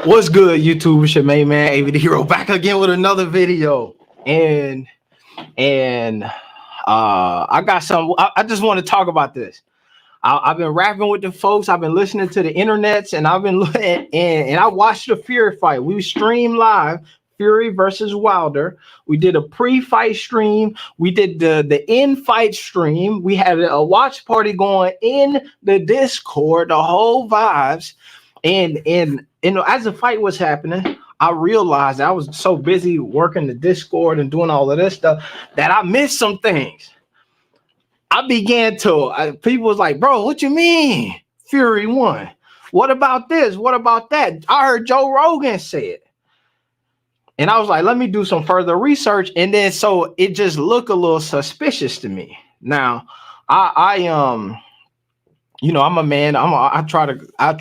What's good, YouTube? It's your main man, AV the Hero, back again with another video. And I got some. I just want to talk about this. I've been rapping with the folks. I've been listening to the internets, and I've been looking and I watched the Fury fight. We streamed live. Fury versus Wilder. We did a pre-fight stream. We did the in-fight stream. We had a watch party going in the Discord, the whole vibes. And as the fight was happening, I realized I was so busy working the Discord and doing all of this stuff that I missed some things. I began to people was like, bro, what you mean Fury won? What about this? What about that? I heard Joe Rogan say it. And I was like, let me do some further research. And then so it just looked a little suspicious to me. Now, I I'm a man. I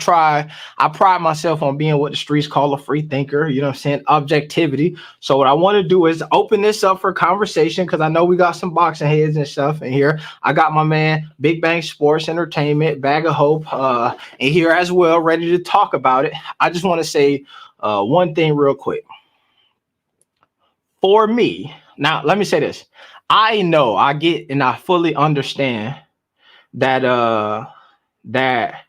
pride myself on being what the streets call a free thinker. You know what I'm saying? Objectivity. So what I want to do is open this up for conversation because I know we got some boxing heads and stuff in here. I got my man, Big Bang Sports Entertainment, Bag of Hope, in here as well, ready to talk about it. I just want to say one thing real quick. For me, now let me say this. I know, I get, and I fully understand that that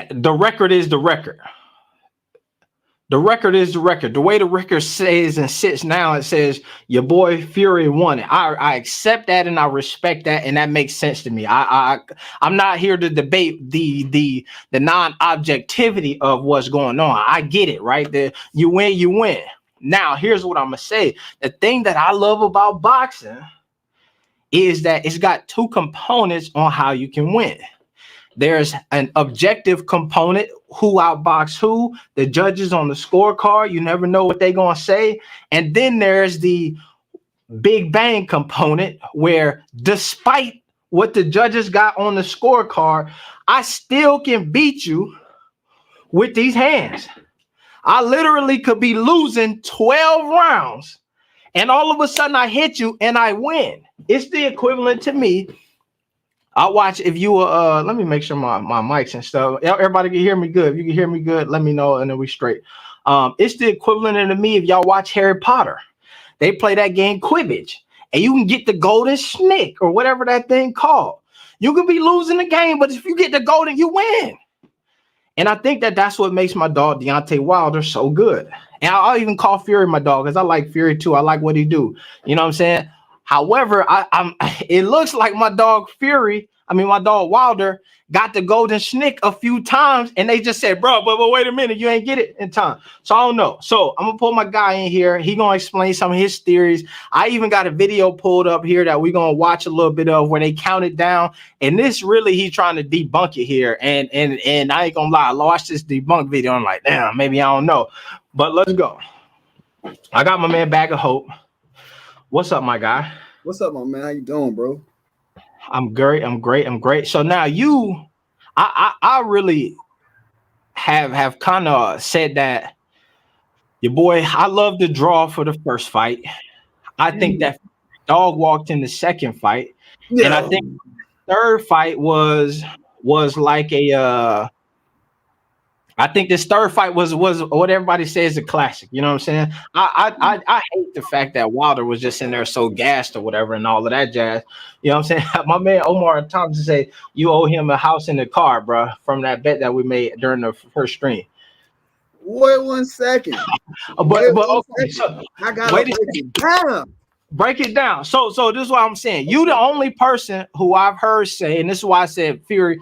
the record is the record. The record is the record. The way the record says and sits now, it says your boy Fury won it. I accept that and I respect that, and that makes sense to me. I'm not here to debate the non-objectivity of what's going on. I get it, right? You win, you win. Now, here's what I'm gonna say. The thing that I love about boxing is that it's got two components on how you can win. There's an objective component, who outbox who, the judges on the scorecard, you never know what they're gonna say. And then there's the big bang component where despite what the judges got on the scorecard, I still can beat you with these hands. I literally could be losing 12 rounds and all of a sudden I hit you and I win. It's the equivalent to me. I watch if you let me make sure my mics and stuff. Everybody can hear me good. If you can hear me good, let me know and then we straight. It's the equivalent to me if y'all watch Harry Potter. They play that game Quidditch and you can get the golden snake or whatever that thing called. You could be losing the game, but if you get the golden, you win. And I think that that's what makes my dog Deontay Wilder so good. And I'll even call Fury my dog because I like Fury too. I like what he do. You know what I'm saying? However, it looks like my dog Wilder got the golden snake a few times and they just said, bro, but wait a minute, you ain't get it in time. So I don't know. So I'm gonna pull my guy in here. He gonna explain some of his theories. I even got a video pulled up here that we're gonna watch a little bit of where they counted down. And this really, he's trying to debunk it here. And I ain't gonna lie, I watched this debunk video. I'm like, damn, maybe I don't know. But let's go. I got my man Bag of Hope. What's up, my guy? What's up, my man? How you doing, bro? I'm great. So now I really have kind of said that your boy, I love the draw for the first fight. I think that dog walked in the second fight. Yeah. And I think the third fight was like I think this third fight was what everybody says a classic. You know what I'm saying? I hate the fact that Wilder was just in there so gassed or whatever and all of that jazz. You know what I'm saying? My man Omar Thompson say you owe him a house in the car, bro, from that bet that we made during the first stream. Wait 1 second. but okay, so I gotta break it down. Break it down. So this is what I'm saying. You the only person who I've heard say, and this is why I said Fury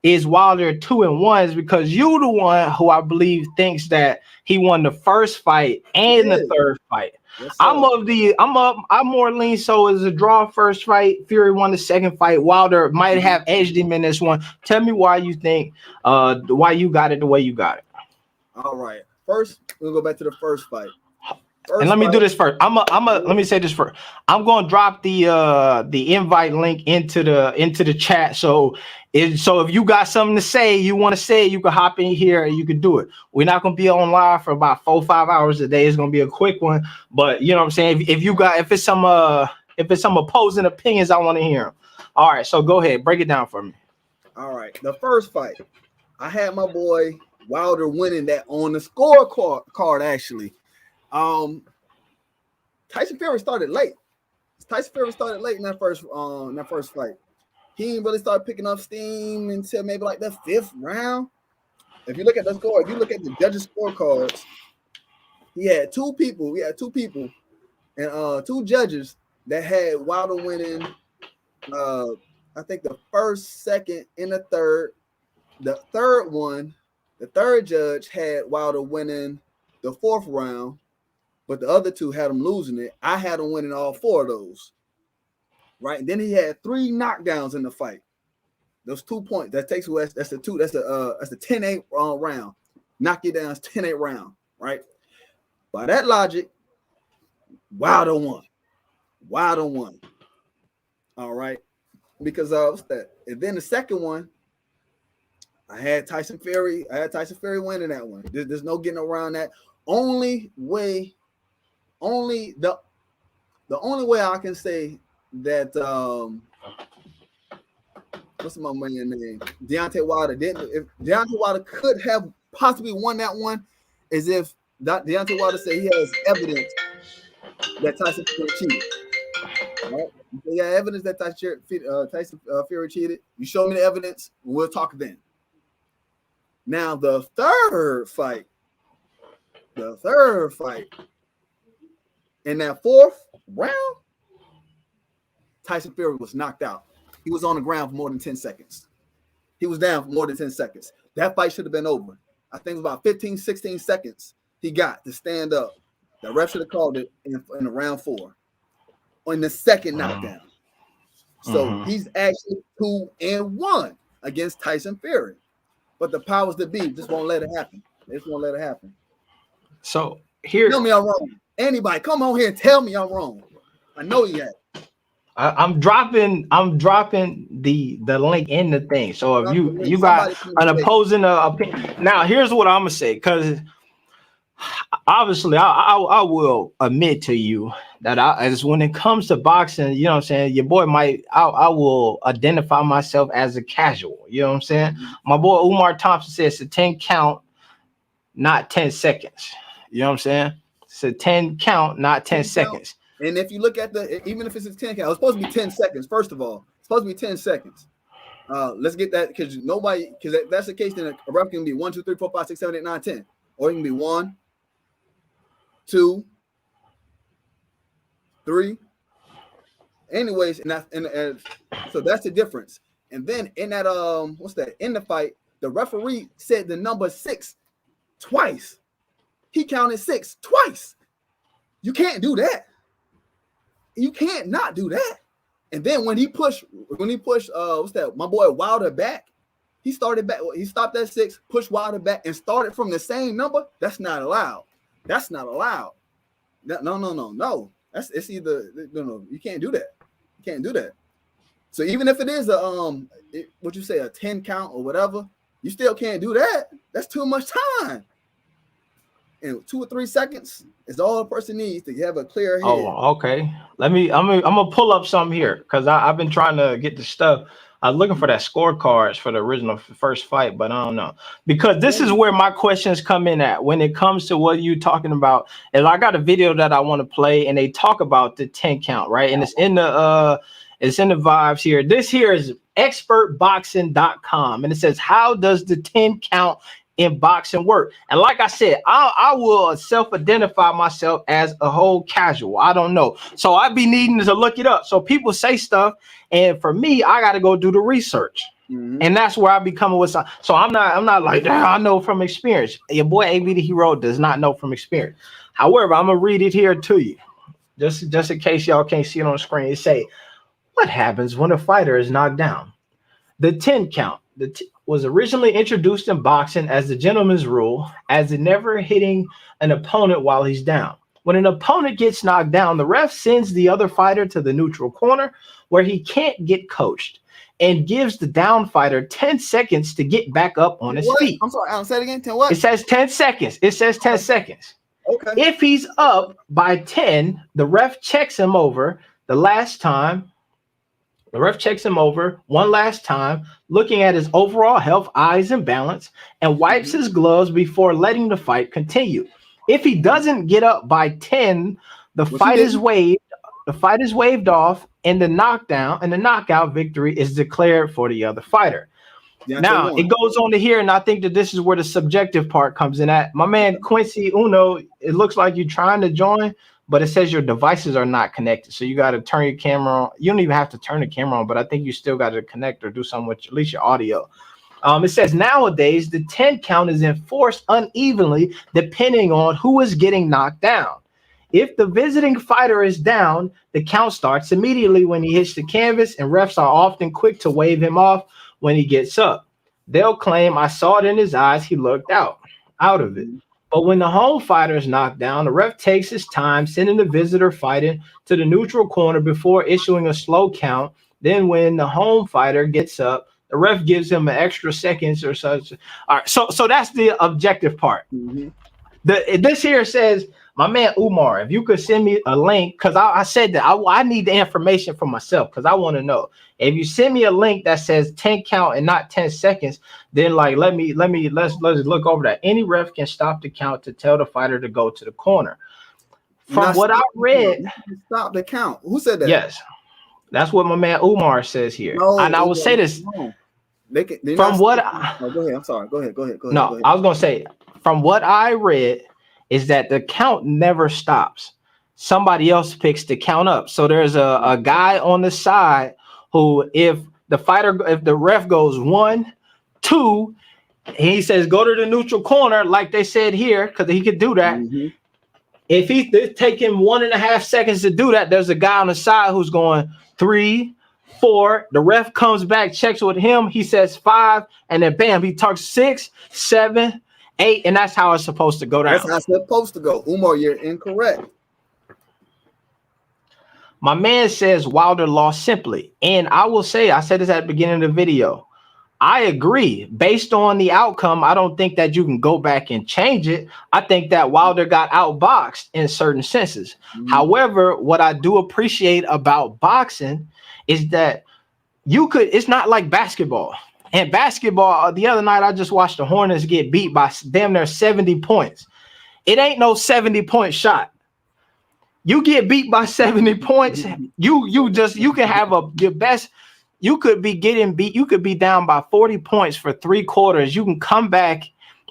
is Wilder 2-1 is because you the one who I believe thinks that he won the first fight and the third fight. Yes, I'm more lean so as a draw first fight. Fury won the second fight. Wilder might have edged him in this one. Tell me why you think why you got it the way you got it. All right. First, we'll go back to the first fight. And let me do this first. Let me say this first. I'm gonna drop the invite link into the chat. So if you got something to say, you want to say it, you can hop in here and you can do it. We're not gonna be on live for about 4-5 hours a day. It's gonna be a quick one, but you know what I'm saying. If it's some opposing opinions, I want to hear them. All right, so go ahead, break it down for me. All right, the first fight, I had my boy Wilder winning that on the scorecard actually. Tyson Fury started late. Tyson Fury started late in that first fight. He didn't really start picking up steam until maybe like the 5th round. If you look at the score, if you look at the judges' scorecards, he had two people and two judges that had Wilder winning. I think the first, second, and the third. The third judge had Wilder winning the 4th round, but the other two had him losing it. I had him winning all 4 of those. Right. And then he had 3 knockdowns in the fight. Those 2 points. That takes away. That's the 10-8 round. Knock you down. It's 10-8 round. Right. By that logic, Wilder won. All right. Because what's that? And then the second one, I had Tyson Fury winning that one. There's no getting around that. The only way I can say that what's my man's name? Deontay Wilder didn't. If Deontay Wilder could have possibly won that one, is if Deontay Wilder said he has evidence that Tyson Fury cheated. Right? He got evidence that Tyson Fury cheated. You show me the evidence, we'll talk then. Now the third fight, in that 4th round, Tyson Fury was knocked out. He was on the ground for more than 10 seconds. He was down for more than 10 seconds. That fight should have been over. I think it was about 15, 16 seconds he got to stand up. The ref should have called it in the round 4 on the second knockdown. So he's actually 2-1 against Tyson Fury. But the powers that be just won't let it happen. They just won't let it happen. So here, tell me I'm wrong. Anybody, come on here and tell me I'm wrong. I know you have. I'm dropping the link in the thing. So if you got an opposing opinion, now here's what I'm gonna say, because obviously I will admit to you that as when it comes to boxing, you know what I'm saying, your boy I will identify myself as a casual. You know what I'm saying? My boy Umar Thompson says it's a 10 count, not 10 seconds. You know what I'm saying? It's a 10 count, not 10 seconds. And if you look at even if it's a 10 count, it's supposed to be 10 seconds. First of all, it's supposed to be 10 seconds. Let's get that, because that's the case. Then a ref can be 1, 2, 3, 4, 5, 6, 7, 8, 9, 10, or it can be 1, 2, 3. Anyways, and so that's the difference. And then in that in the fight, the referee said the number 6 twice. He counted 6 twice. You can't do that. You can't not do that. And then when he pushed my boy Wilder back, he started back. He stopped at 6, pushed Wilder back, and started from the same number. That's not allowed. That's not allowed. No. It's either no. You can't do that. You can't do that. So even if it is a 10 count or whatever, you still can't do that. That's too much time. And 2 or 3 seconds is all a person needs to have a clear head. Oh, okay. I'm gonna pull up something here, because I've been trying to get the stuff. I was looking for that scorecards for the original first fight, but I don't know, because this is where my questions come in at when it comes to what you're talking about. And I got a video that I want to play, and they talk about the 10 count, right? And it's in the vibes here. This here is expertboxing.com, and it says, how does the 10 count in boxing work? And like I said, I will self-identify myself as a whole casual. I don't know, so I'd be needing to look it up. So people say stuff, and for me, I got to go do the research, and that's where I be coming with some. So I'm not like, I know from experience. Your boy AB the Hero does not know from experience. However, I'm gonna read it here to you, just in case y'all can't see it on the screen. It say, what happens when a fighter is knocked down? The 10 count was originally introduced in boxing as the gentleman's rule, as in never hitting an opponent while he's down. When an opponent gets knocked down, the ref sends the other fighter to the neutral corner where he can't get coached, and gives the down fighter 10 seconds to get back up on his feet. I'm sorry, I'll say it again. 10 what? It says 10 seconds. It says 10 seconds. Okay. If he's up by 10, the ref checks him over the last time The ref checks him over one last time, looking at his overall health, eyes, and balance, and wipes his gloves before letting the fight continue. If he doesn't get up by 10, the Which he fight is didn't. waived. The fight is waved off, and the knockout victory is declared for the other fighter. Deontay Now it won. goes on to here, and I think that this is where the subjective part comes in at. My man Quincy Uno, it looks like you're trying to join, but it says your devices are not connected. So you got to turn your camera on. You don't even have to turn the camera on, but I think you still got to connect or do something with at least your audio. It says nowadays the 10 count is enforced unevenly depending on who is getting knocked down. If the visiting fighter is down, the count starts immediately when he hits the canvas, and refs are often quick to wave him off when he gets up. They'll claim, I saw it in his eyes, he looked out of it. But when the home fighter is knocked down, the ref takes his time, sending the visitor fighting to the neutral corner before issuing a slow count. Then when the home fighter gets up, the ref gives him an extra seconds or such. All right, so that's the objective part. Mm-hmm. This here says, my man Umar, if you could send me a link, because I said that I need the information for myself because I want to know. If you send me a link that says 10 count and not 10 seconds, then like let's look over that. Any ref can stop the count to tell the fighter to go to the corner. From what I read, stop the count. Who said that? Yes, that's what my man Umar says here. No, and I will say this. No. From what go ahead. I'm sorry. Go ahead. No, go ahead. I was gonna say, from what I read, is that the count never stops. Somebody else picks the count up. So there's a guy on the side who, if the ref goes 1, 2, he says go to the neutral corner, like they said here, because he could do that. Mm-hmm. If he's taking 1.5 seconds to do that, there's a guy on the side who's going 3, 4. The ref comes back, checks with him. He says 5, and then bam, he talks 6, 7, 8, and that's how it's supposed to go down. That's how it's supposed to go. Umar, you're incorrect. My man says Wilder lost simply. And I will say, I said this at the beginning of the video. I agree. Based on the outcome, I don't think that you can go back and change it. I think that Wilder got outboxed in certain senses. Mm-hmm. However, what I do appreciate about boxing is that it's not like basketball. And basketball, the other night, I just watched the Hornets get beat by damn near 70 points. It ain't no 70-point shot. You get beat by 70 points, you can have your best. You could be getting beat. You could be down by 40 points for 3 quarters. You can come back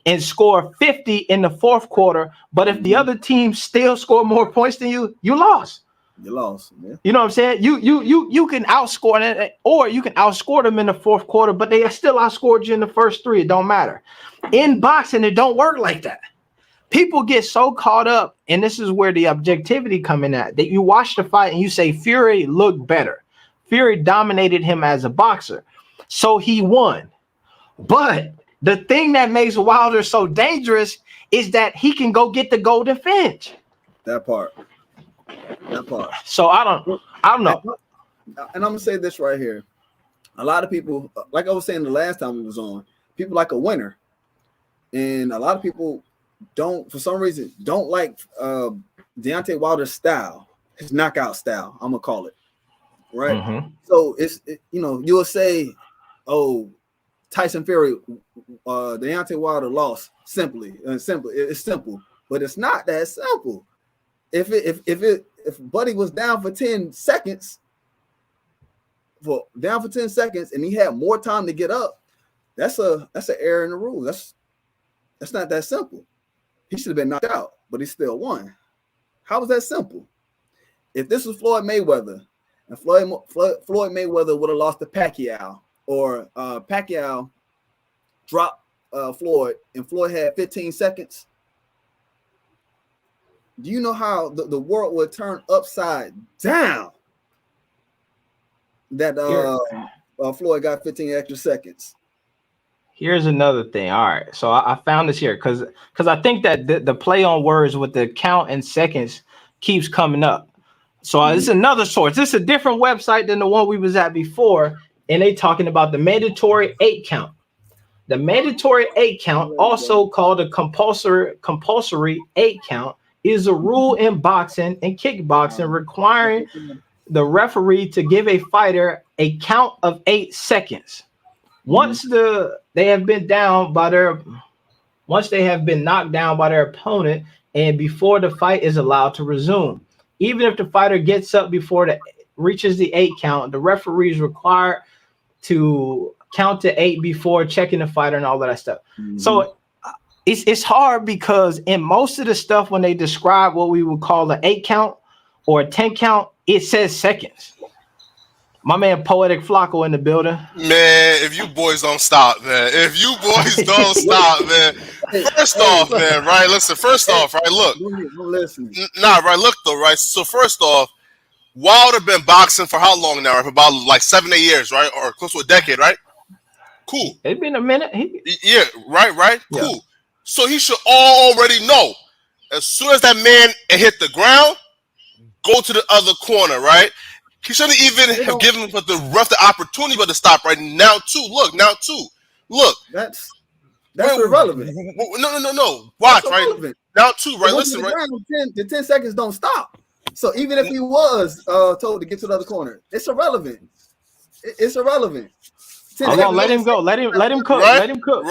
and score 50 in the 4th quarter. But if the other team still score more points than you, you lost. You lost. Yeah. You know what I'm saying? You can outscore them, or you can outscore them in the 4th quarter, but they still outscored you in the first 3. It don't matter. In boxing, it don't work like that. People get so caught up, and this is where the objectivity come in at, that you watch the fight and you say Fury looked better. Fury dominated him as a boxer, so he won. But the thing that makes Wilder so dangerous is that he can go get the golden finch. That part. So I don't know. And I'm gonna say this right here. A lot of people, like I was saying the last time we was on, people like a winner, and a lot of people don't, for some reason, don't like Deontay Wilder's style, his knockout style. I'm gonna call it. Right. Mm-hmm. So you'll say, oh, Tyson Fury, Deontay Wilder lost simply. It's simple, but it's not that simple. If Buddy was down for 10 seconds, and he had more time to get up, that's an error in the rule. That's not that simple. He should have been knocked out, but he still won. How was that simple? If this was Floyd Mayweather, and Floyd Mayweather would have lost to Pacquiao, or Pacquiao dropped Floyd, and Floyd had 15 seconds, do you know how the world would turn upside down? That Floyd got 15 extra seconds. Here's another thing. All right, so I found this here because I think that the play on words with the count and seconds keeps coming up. So this is another source. This is a different website than the one we was at before, and they talking about the mandatory 8 count. The mandatory 8 count, also called a compulsory 8 count, is a rule in boxing and kickboxing requiring the referee to give a fighter a count of 8 seconds. Once they have been knocked down by their opponent, and before the fight is allowed to resume. Even if the fighter gets up before it reaches the 8 count, the referee is required to count to 8 before checking the fighter and all of that stuff. So it's hard because in most of the stuff when they describe what we would call an 8 count or a 10 count, it says seconds. My man Poetic Flacco in the building. Man, if you boys don't stop, man. If you boys don't stop, man. First off, man, right? Listen, first off, right? Look. Nah, right? Look, though, right? So, first off, Wilder been boxing for how long now? For about like 7-8 years, right? Or close to a decade, right? Cool. It's been a minute. Yeah, right? Yeah. Cool. So, he should already know. As soon as that man hit the ground, go to the other corner, right? He shouldn't even have given the ref the opportunity but to stop right now, too. Look. That's irrelevant. No. Watch, right? Now, too, right? Listen, right? The 10 seconds don't stop. So even if he was told to get to the other corner, it's irrelevant. It's irrelevant. Hold on, let him go. Let him cook. Right? Let him cook.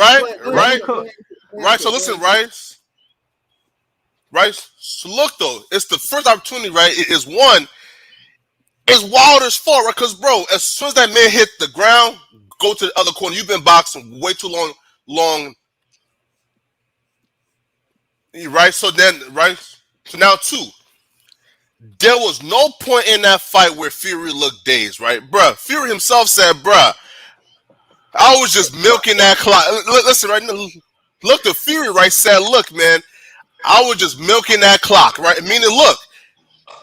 Right. So listen, right? So look, though, it's the first opportunity, right? It is one. It's Wilder's fault, right? Because, bro, as soon as that man hit the ground, go to the other corner. You've been boxing way too long. Right? So now, too, there was no point in that fight where Fury looked dazed, right? Bruh, Fury himself said, bruh, I was just milking that clock. Listen, right? Look, the Fury, right, said, look, man, I was just milking that clock, right? Meaning, look,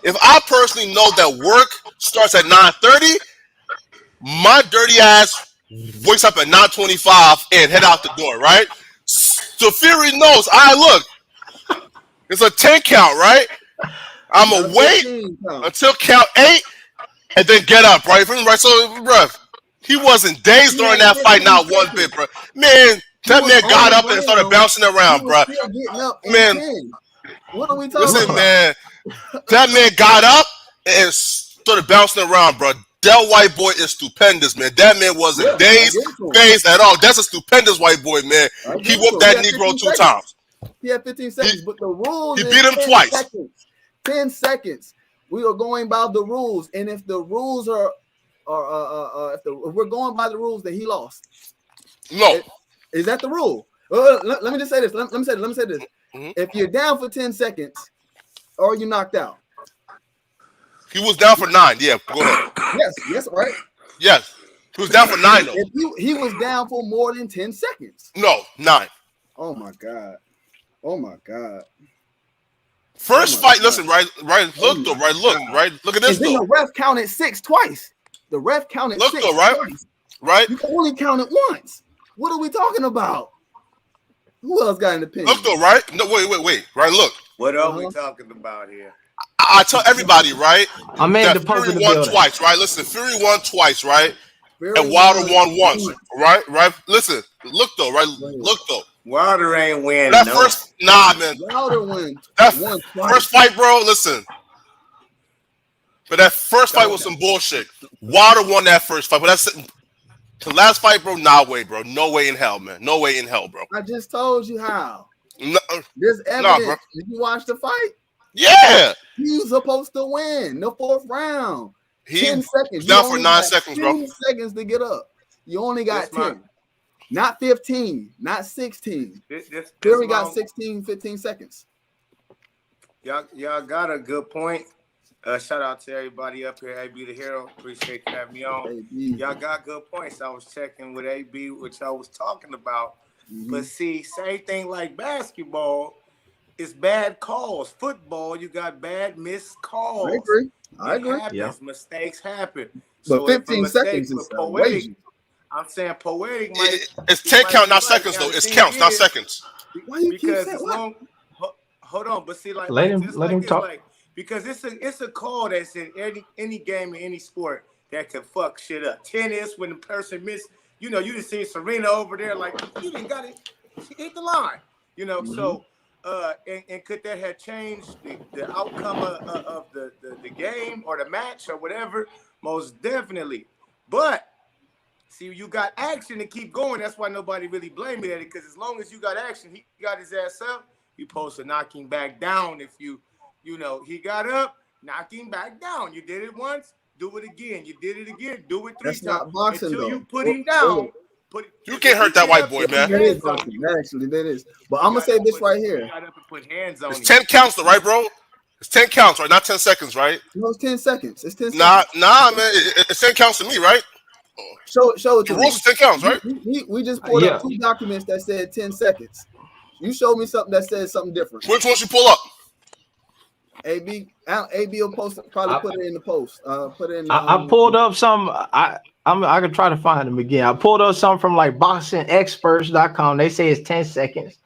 if I personally know that work starts at 9:30, my dirty ass wakes up at 9:25 and head out the door, right? So Fury knows, look, it's a 10 count, right? I'm going to wait until count 8 and then get up, right? Right? So, bro, he wasn't dazed during that fight, not one bit, bro. Man, that man got up and started bouncing around, bro. Man, what are we talking about? Listen, man. That man got up and started bouncing around, bro. That white boy is stupendous, man. That man wasn't dazed at all. That's a stupendous white boy, man. He whooped that Negro 2 times. He had 15 seconds, but the rules. He beat him twice. 10 seconds. We are going by the rules, and if the rules are if we're going by the rules, then he lost. No, is that the rule? Let me just say this. Let me say this. Mm-hmm. If you're down for 10 seconds. Or you knocked out? He was down for 9. Yeah, go ahead. Yes, right. Yes, he was down for 9 though. If he was down for more than 10 seconds. No, 9. Oh my god. First fight. God. Listen, right. Look though, right. Look at this. And then the ref counted 6 twice. The ref counted 6 though, right? Twice. Right. You can only count it once. What are we talking about? Who else got an opinion? Look though, right? No, wait. Right, look. What are we talking about here? I tell everybody, right? I made the Fury won twice, right? Listen, Fury won twice, right? And Wilder won once, right? Listen, look though, right? Look though. Wilder ain't win. That first, man. Wilder won. That first fight, bro. Listen, but that first fight was some bullshit. Wilder won that first fight, but that's the last fight, bro. Nah, way, bro. No way in hell, man. No way in hell, bro. I just told you how. No, there's evidence. Bro. Did you watch the fight? Yeah. He was supposed to win the 4th round. 10 seconds. Down for 9 seconds, bro. 10 seconds to get up. You only got 10. Not 15. Not 16. Fury got 16, 15 seconds. Y'all got a good point. Shout out to everybody up here. AB the Hero. Appreciate you having me on. Y'all got good points. I was checking with AB, which I was talking about. Mm-hmm. But see, same thing like basketball. It's bad calls. Football, you got bad missed calls. I agree. Happens. Mistakes happen. But so 15 seconds is poetic. I'm saying poetic. It's 10 count, not seconds, though. It's counts, not seconds. Why you keep saying long? Hold on, but see, like let him talk. Because it's a call that's in any game in any sport that can fuck shit up. Tennis, when the person missed, you just see Serena over there, like, you didn't got it. She hit the line. So And could that have changed the outcome of the game or the match or whatever? Most definitely. But see, you got action to keep going. That's why nobody really blamed it at it, because as long as you got action, he got his ass up. You supposed to knock him back down. If you know, he got up, knock him back down. You did it once, do it again. You did it again, do it 3 That's times. not boxing, until though. you put him down. You can't hurt that white boy, man. That is boxing. That is. But I'm gonna say this right here. Got up and put hands on It's him. 10 counts, though, right, bro? It's 10 counts, right? Not 10 seconds, right? No, it's 10 seconds. It's 10 Nah, seconds. man. It's 10 counts to me, right? Show it The to me. rules is 10 counts, right? We just pulled up 2 documents that said 10 seconds. You showed me something that said something different. Which ones you pull up? AB will post probably put it in the post. Put it in. I pulled up some. I could try to find them again. I pulled up some from like boxingexperts.com. They say it's 10 seconds.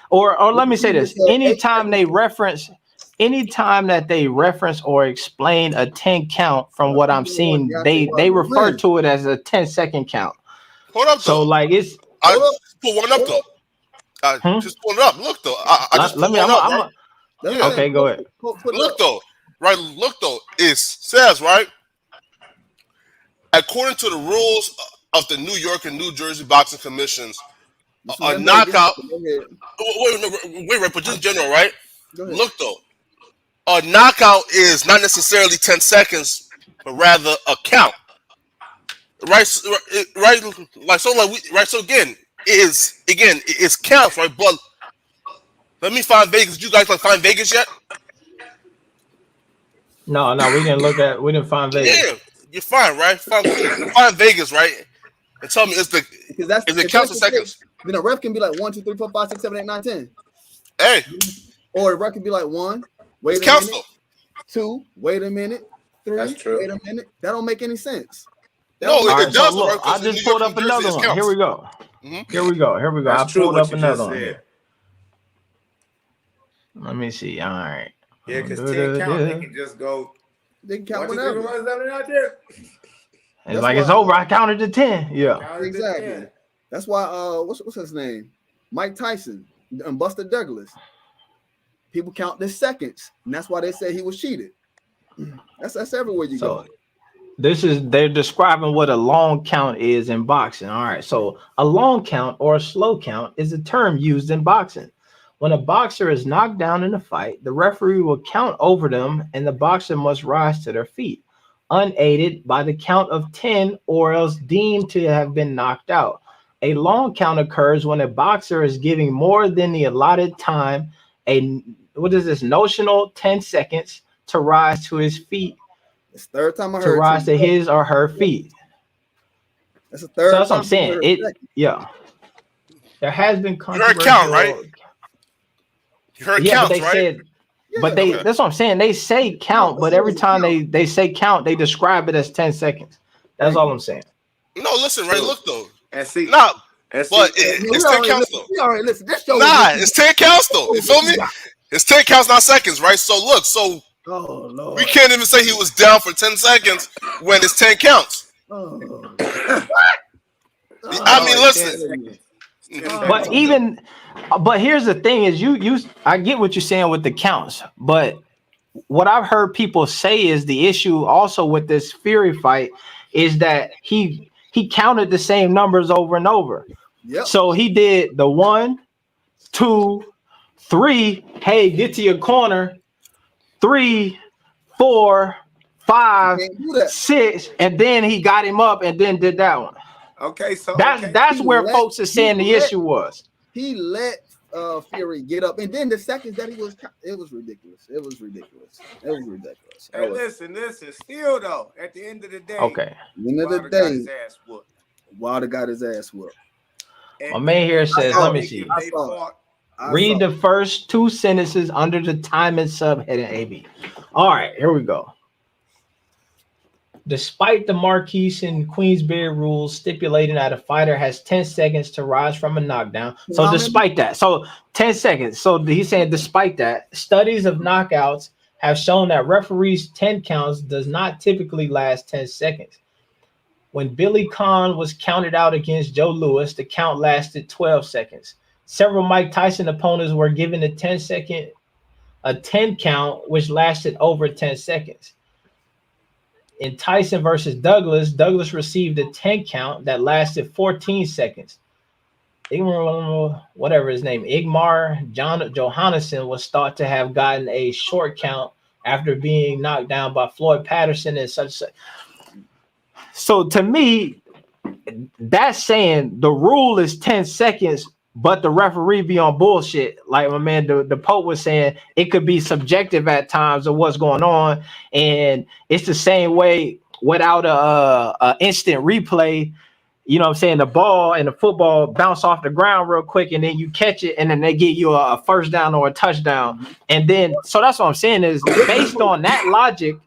Or let me say this. Anytime that they reference or explain a 10 count from what I'm seeing, they refer to it as a 10-second count. Hold up, so though. like it's I just pull one up, though. Just pull it up. Look, though. I just pull one up, right? Okay, go ahead. Look, though. Right, look, though. It says, right, according to the rules of the New York and New Jersey boxing commissions, a knockout. Wait, but just general, right? Look, though. A knockout is not necessarily 10 seconds, but rather a count. Right? So again, it's counts, right? But let me find Vegas. You guys like find Vegas yet? No, we didn't find Vegas. Yeah, you're fine, right? Find Vegas, right? And tell me, is it counts in seconds? Then a ref can be like 1, 2, 3, 4, 5, 6, 7, 8, 9, 10. Hey. Or a ref can be like 1, wait a minute. 2, wait a minute. 3, wait a minute. That don't make any sense. It does. So look, I just pulled up another one. Here we go. Here we go. I pulled up another one. Here. Let me see. All right. Yeah, because 10 count, they can just go. They can count whenever. It's like it's over. I counted to 10. Yeah. Exactly. That's why what's his name? Mike Tyson and Buster Douglas. People count the seconds, and that's why they say he was cheated. That's everywhere you go. They're describing what a long count is in boxing. All right. So a long count or a slow count is a term used in boxing. When a boxer is knocked down in a fight, the referee will count over them and the boxer must rise to their feet, unaided by the count of 10 or else deemed to have been knocked out. A long count occurs when a boxer is giving more than the allotted time, notional 10 seconds to rise to his feet. It's the third time I heard to rise to his or her feet. That's the third. So that's what I'm saying. There has been controversy. You heard count, right? You heard counts, right? That's what I'm saying. They say count, but every time they say count, they describe it as 10 seconds. That's all I'm saying. No, listen, right? Look, though. And see, but it's 10 counts, though. It's 10 counts, though. You feel me? It's 10 counts, not seconds, right? So look, we can't even say he was down for 10 seconds when it's 10 counts. I mean, listen. But here's the thing: is I get what you're saying with the counts, but what I've heard people say is the issue also with this Fury fight is that he counted the same numbers over and over. Yep. So he did the 1, 2, 3. Hey, get to your corner. 3, 4, 5, 6, and then he got him up and then did that one. Okay, so that's where folks are saying the issue was. He let Fury get up, and then the seconds that it was ridiculous. Hey, listen. Still though, at the end of the day, Wilder got his ass whooped. My man here says, let me see. Read the first 2 sentences under the time and subheading AB. All right, here we go. Despite the Marquise and Queensberry rules stipulating that a fighter has 10 seconds to rise from a knockdown. So despite that, 10 seconds. So he's saying despite that, studies of knockouts have shown that referees' 10 counts does not typically last 10 seconds. When Billy Conn was counted out against Joe Louis, the count lasted 12 seconds. Several Mike Tyson opponents were given a 10 count, which lasted over 10 seconds. In Tyson versus Douglas, Douglas received a 10 count that lasted 14 seconds. Whatever his name, Igmar Johannesson was thought to have gotten a short count after being knocked down by Floyd Patterson and such. So to me, that's saying the rule is 10 seconds, but the referee be on bullshit. Like my man, the Pope was saying, it could be subjective at times of what's going on. And it's the same way without a instant replay. You know what I'm saying? The ball and the football bounce off the ground real quick, and then you catch it, and then they give you a first down or a touchdown. And then, so that's what I'm saying is based on that logic,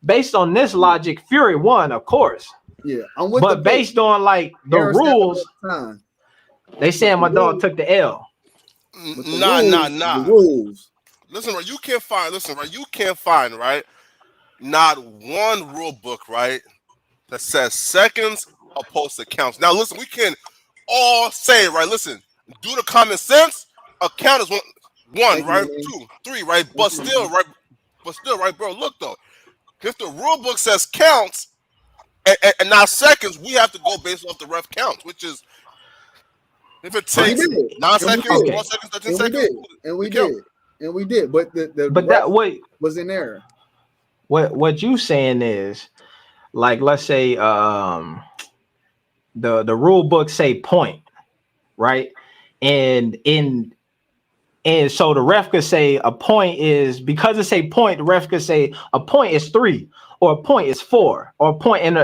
based on this logic, Fury won, of course. Yeah, but based on like the rules, they saying my dog took the L. Nah. The rules. Listen, right? You can't find right. Not one rule book, right, that says seconds opposed to counts. Now, listen, we can all say, right? Listen, due to common sense, a count is one, right? 2, 3, right? But still, right, bro. Look though, if the rule book says counts and not seconds, we have to go based off the ref counts, which is if it takes 9 seconds, 4 seconds, 13 seconds, and we did. But that way was in error. What you saying is, like, let's say the rule book say point, right? And so the ref could say a point is, because it say point, the ref could say a point is 3 or a point is 4 or a point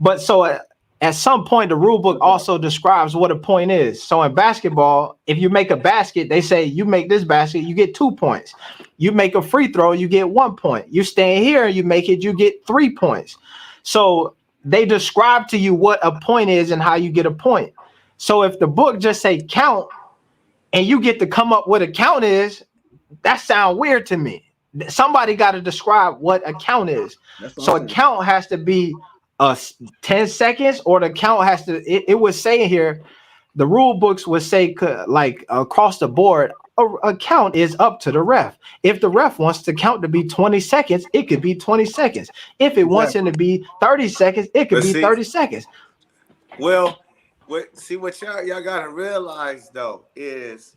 but so at some point the rule book also describes what a point is. So in basketball, if you make a basket, they say you make this basket, you get 2 points. You make a free throw, you get 1 point. You stand here, you make it, you get 3 points. So they describe to you what a point is and how you get a point. So if the book just say count and you get to come up with a count is, that sounds weird to me. Somebody got to describe what a count is. So a count has to be 10 seconds, or the count has to, it was saying here, the rule books would say like across the board, a count is up to the ref. If the ref wants to count to be 20 seconds, it could be 20 seconds. If it wants him to be 30 seconds, it could be 30 seconds. Well, what y'all gotta realize though is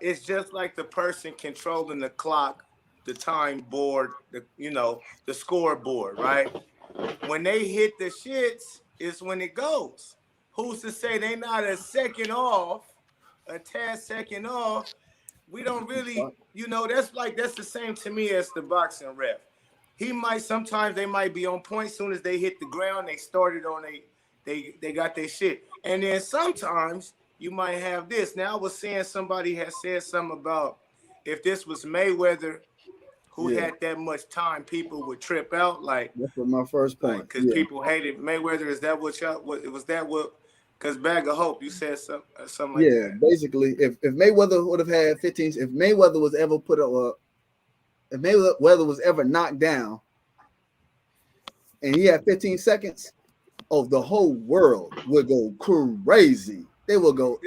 it's just like the person controlling the clock, the time board, the scoreboard, right? When they hit the shits, it's when it goes. Who's to say they not a second off? A 10 second off, we don't really, that's the same to me as the boxing ref. Sometimes they might be on point. Soon as they hit the ground, they started on they got their shit. And then sometimes you might have this. Now I was saying somebody has said something about if this was Mayweather who had that much time, people would trip out. Like, that's what my first point. Because people hated Mayweather. Is that what because Bag of Hope, you said something like that. Yeah, basically, if Mayweather would have had 15, if Mayweather was ever if Mayweather was ever knocked down and he had 15 seconds, the whole world would go crazy. They will go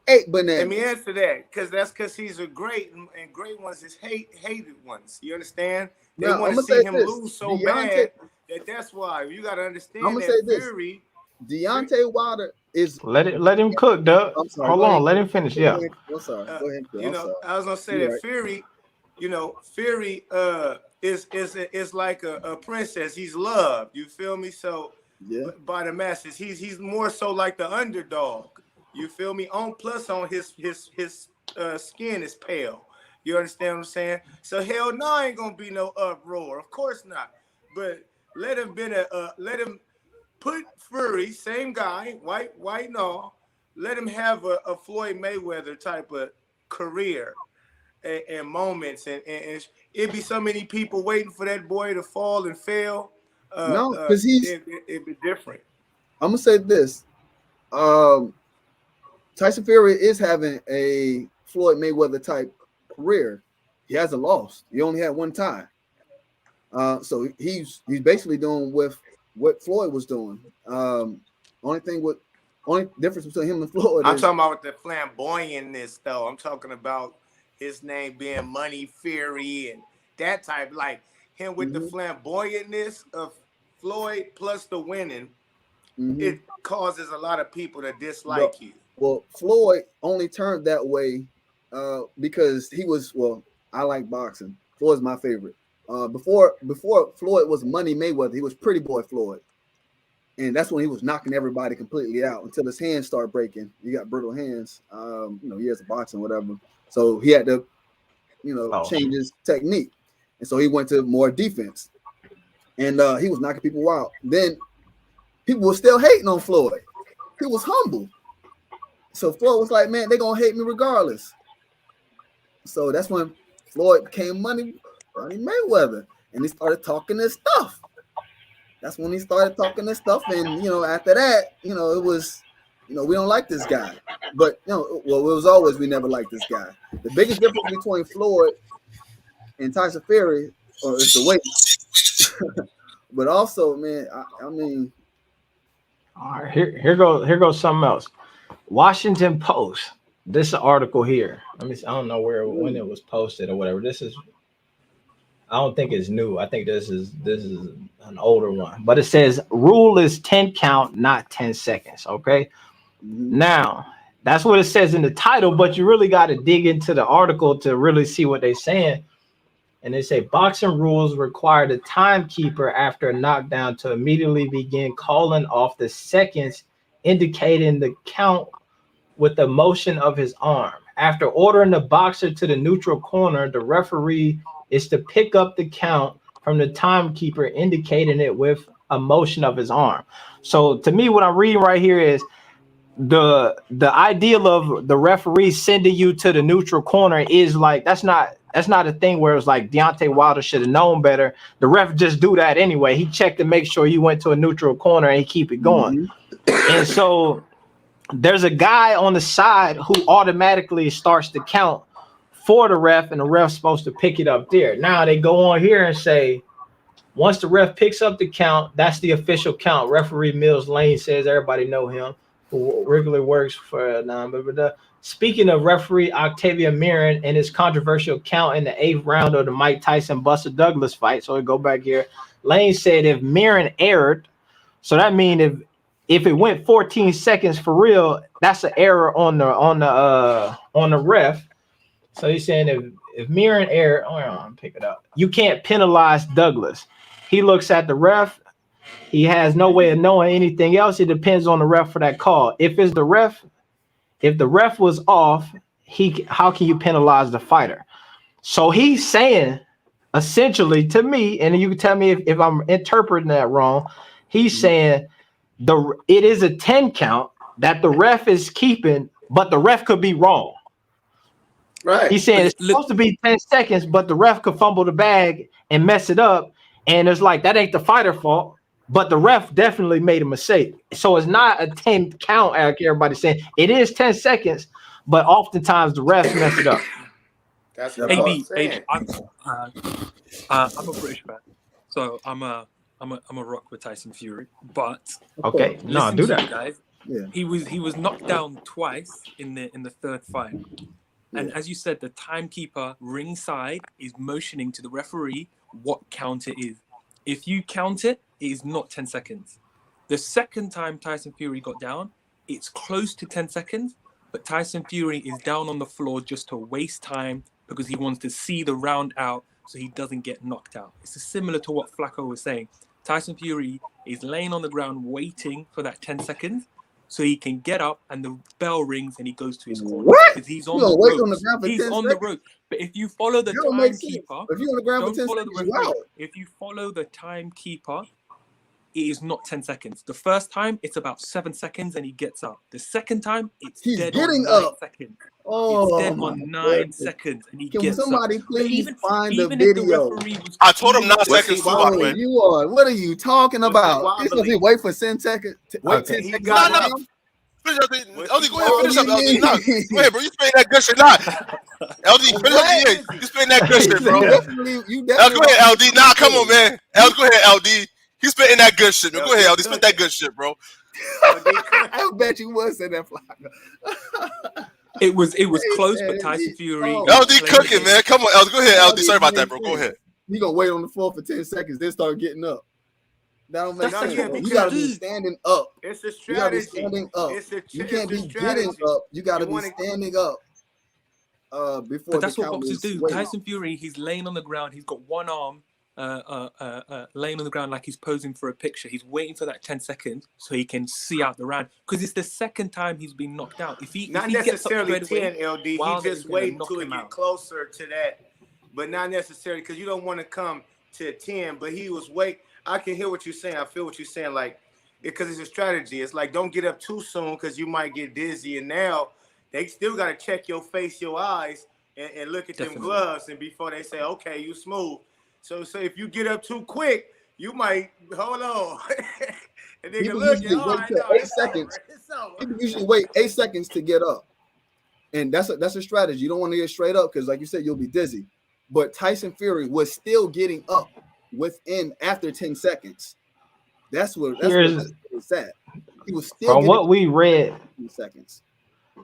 8 bananas. Let me answer that, because he's a great, and great ones is hated ones. You understand? They want to see him lose so bad that's why. You got to understand that Fury. Deontay Wilder is let him cook, Doug. Hold on, let him finish. Yeah. I'm sorry. Go ahead. I was gonna say that Fury, Fury is like a princess. He's loved. You feel me? So by the masses, he's more so like the underdog. You feel me? On his skin is pale. You understand what I'm saying? So hell no, ain't gonna be no uproar. Of course not. But let him put Fury, same guy, white and all. Let him have a Floyd Mayweather type of career and moments, and it'd be so many people waiting for that boy to fall and fail. No, because it'd be different. I'm gonna say this: Tyson Fury is having a Floyd Mayweather type career. He hasn't lost. He only had one tie. So he's basically doing with what Floyd was doing. Only Only difference between him and Floyd. I'm talking about the flamboyantness, though. I'm talking about his name being Money Fury and that type, like him with the flamboyantness of Floyd plus the winning. It causes a lot of people to dislike you. Well, Floyd only turned that way because he was. Well, I like boxing. Floyd's my favorite. Before Floyd was Money Mayweather, he was Pretty Boy Floyd. And that's when he was knocking everybody completely out until his hands started breaking. He got brittle hands. Years of boxing, whatever. So he had to, change his technique. And so he went to more defense. And he was knocking people out. Then people were still hating on Floyd. He was humble. So Floyd was like, man, they're going to hate me regardless. So that's when Floyd became Money Mayweather. And he started talking this stuff. That's when he started talking this stuff, and after that, it was, we don't like this guy. But it was always we never liked this guy. The biggest difference between Floyd and Tyson Fury is the weight. But also, man, I mean, all right, here goes something else. Washington Post. This article here. Let me see, I don't know when it was posted or whatever. I don't think it's new. I think this is an older one. But it says rule is 10 count, not 10 seconds. Okay. Now, that's what it says in the title, but you really got to dig into the article to really see what they're saying. And they say boxing rules require the timekeeper after a knockdown to immediately begin calling off the seconds, indicating the count with the motion of his arm. After ordering the boxer to the neutral corner, the referee is to pick up the count from the timekeeper, indicating it with a motion of his arm. So to me, what I'm reading right here is the ideal of the referee sending you to the neutral corner is like, that's not a thing where it's like Deontay Wilder should have known better. The ref just do that anyway. He checked to make sure you went to a neutral corner and he keep it going. And so there's a guy on the side who automatically starts to count for the ref, and the ref's supposed to pick it up there. Now they go on here and say, once the ref picks up the count, that's the official count. Referee Mills Lane says, everybody know him, who regularly works for Speaking of referee Octavia Mirren and his controversial count in the 8th round of the Mike Tyson Buster Douglas fight. So we go back here. Lane said if Mirren erred, so that means if it went 14 seconds for real, that's an error on the ref. So he's saying if Mirren erred, pick it up. You can't penalize Douglas. He looks at the ref. He has no way of knowing anything else. It depends on the ref for that call. If the ref was off, how can you penalize the fighter? So he's saying essentially to me, and you can tell me if I'm interpreting that wrong. He's saying it is a 10 count that the ref is keeping, but the ref could be wrong. Right. He's saying it's supposed to be 10 seconds, but the ref could fumble the bag and mess it up. And it's like, that ain't the fighter fault, but the ref definitely made a mistake. So it's not a 10 count, like everybody's saying. It is 10 seconds, but oftentimes the refs mess it up. That's what I'm saying. I'm a British fan, so I'm a rock with Tyson Fury. But okay, no, do that, guys. Yeah. He was knocked down twice in the third fight. And as you said, the timekeeper ringside is motioning to the referee what count it is. If you count it, it is not 10 seconds. The second time Tyson Fury got down, it's close to 10 seconds, but Tyson Fury is down on the floor just to waste time because he wants to see the round out so he doesn't get knocked out. It's similar to what Flacco was saying. Tyson Fury is laying on the ground waiting for that 10 seconds so he can get up and the bell rings and he goes to his corner. What? Because he's on the rope. He's on the rope. But if you follow the timekeeper, if you're on the ground for 10 seconds, if you follow the timekeeper, it is not 10 seconds. The first time, it's about 7 seconds and he gets up. The second time, he's dead on 9 seconds. Oh, it's dead on 9 seconds and he gets up. Can somebody please find the video? I told him 9 seconds too, by the way. What are you talking about? He's going to wait for 10 seconds. Wait 10 seconds. No. LD, go ahead and finish up, LD. No, go ahead, bro. You spitting that good shit. Nah. LD, finish up. You spitting that good shit, bro. Go ahead, LD. Nah, come on, man. Go ahead, LD. He's spitting that good shit, man. Go ahead, LD. Spit that good shit, bro. I bet you was saying that, Flocka. It was close, but Tyson Fury. LD cooking, man. Come on, LD. Go ahead, LD. Sorry about that, bro. Go ahead. You gonna wait on the floor for 10 seconds, then start getting up. That don't make sense. Yeah, You gotta be standing up. It's a You gotta be strategy. standing up. You can't be strategy. getting up. You gotta be standing up. Before. But that's the what count boxers is do. waiting. Tyson Fury, he's laying on the ground. He's got one arm laying on the ground like he's posing for a picture. He's waiting for that 10 seconds so he can see out the round. Because it's the second time he's been knocked out. If he necessarily gets up 10, LD. He just waiting until he get closer to that. But not necessarily, because you don't want to come to 10. But he was waiting. I can hear what you're saying. I feel what you're saying. Like, because it's a strategy. It's like, don't get up too soon because you might get dizzy. And now they still got to check your face, your eyes, and look at them gloves. And before they say, okay, you smooth. So if you get up too quick, you might hold on. And then People look usually wait till 8 seconds. People usually wait 8 seconds to get up. And that's a strategy. You don't want to get straight up because, like you said, you'll be dizzy. But Tyson Fury was still getting up after 10 seconds. That's what it's at. He was still from what we read. 10 seconds.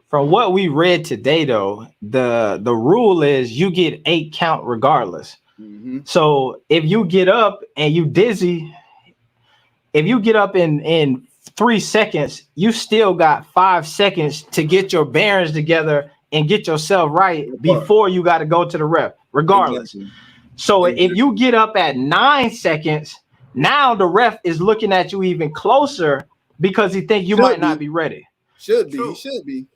From what we read today, though, the rule is you get 8 count regardless. Mm-hmm. So if you get up and you dizzy, if you get up in 3 seconds, you still got 5 seconds to get your bearings together and get yourself right before you got to go to the ref, regardless. Exactly. So if you get up at 9 seconds, now the ref is looking at you even closer because he thinks you might not be ready. Should be.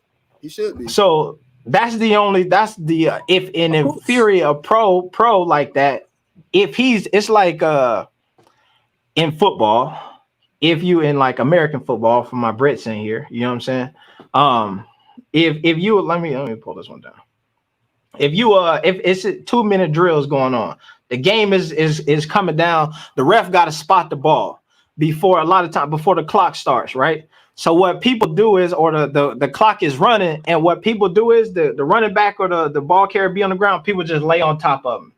He should be. So that's the if an inferior pro like that, if it's like in football, if you in like American football for my Brits in here, you know what I'm saying? If you let me pull this one down. If it's a 2-minute drills going on, the game is coming down, the ref got to spot the ball before the clock starts, right? So what people do is, or the clock is running, and what people do is the running back or the ball carrier be on the ground, people just lay on top of them.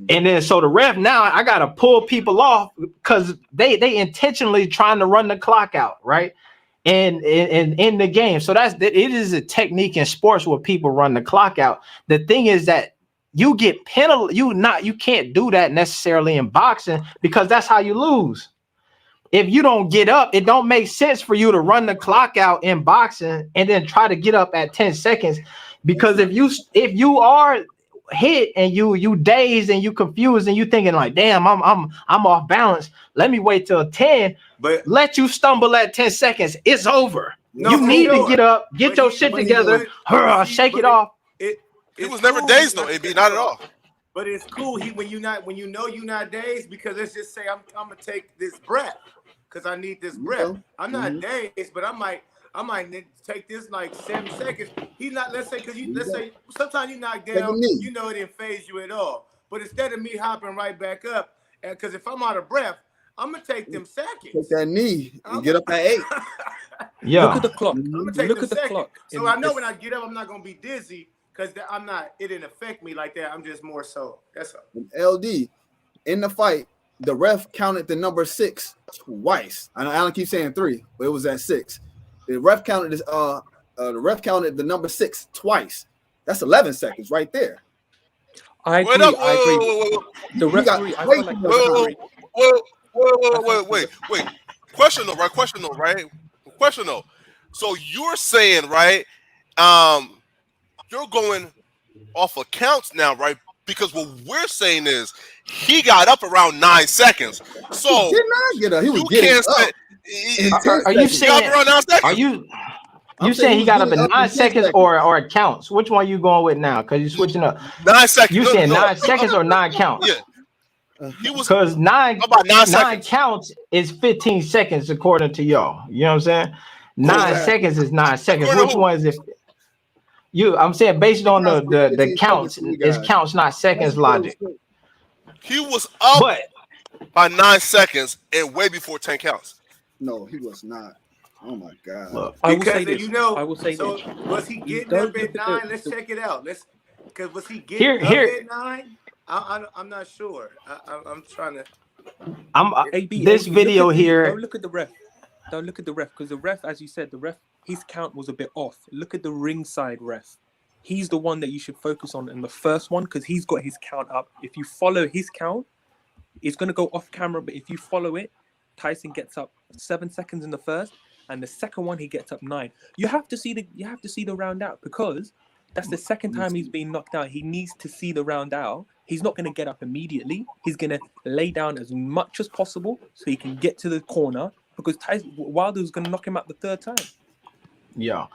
And then so the ref, now I gotta pull people off because they intentionally trying to run the clock out, right? And in the game. So it is a technique in sports where people run the clock out. The thing is that you get penalty, you can't do that necessarily in boxing because that's how you lose. If you don't get up, it don't make sense for you to run the clock out in boxing and then try to get up at 10 seconds. Because if you are hit and you dazed and you confused and you thinking like, damn, I'm off balance. Let me wait till 10. But let you stumble at 10 seconds. It's over. You need to get up, get your shit together, shake it off. It was never dazed though. It'd be not at all. But it's cool. When you know you're not dazed, because let's just say I'm gonna take this breath because I need this breath. I'm not dazed, but I might need to take this like 7 seconds. He's not. Let's say sometimes you knock down, you know it didn't phase you at all. But instead of me hopping right back up, because if I'm out of breath, I'm gonna take them seconds. Take that knee and get up at 8. Yeah. Look at the clock. I'm gonna take them seconds. So I know when I get up, I'm not gonna be dizzy. Because it didn't affect me like that. I'm just more so. That's all. LD, in the fight, the ref counted the number 6 twice. I don't keep saying 3, but it was at 6. The ref counted the number 6 twice. That's 11 seconds right there. I agree. The referee. I feel like wait. Question though. So you're saying, right? You're going off of counts now, right? Because what we're saying is he got up around 9 seconds. So he did not get up. He was getting up. Are you saying? You saying he got up in 9 seconds or it counts? Which one are you going with now? Because you're switching up. 9 seconds. You saying 9 seconds or 9 counts? Yeah. Because 9 counts is 15 seconds according to y'all. You know what I'm saying? 9 seconds is 9 seconds. Which one is it? I'm saying based on the counts, it's counts, not seconds logic. He was up by 9 seconds and way before 10 counts. No, he was not. Oh my God! Look, I will say this. So was he getting up at 9? Let's check it out. Because was he getting up at 9? I'm not sure. I'm trying to. This video here. Look at the ref. don't look at the ref, because the ref, as you said, the ref, his count was a bit off. Look at the ringside ref. He's the one that you should focus on in the first one, because he's got his count up. If you follow his count, it's going to go off camera, but if you follow it, Tyson gets up 7 seconds in the first, and the second one he gets up 9. You have to see the round out, because that's the second time he's been knocked out. He needs to see the round out. He's not going to get up immediately. He's going to lay down as much as possible so he can get to the corner, because Wilder's going to knock him out the third time. Yeah.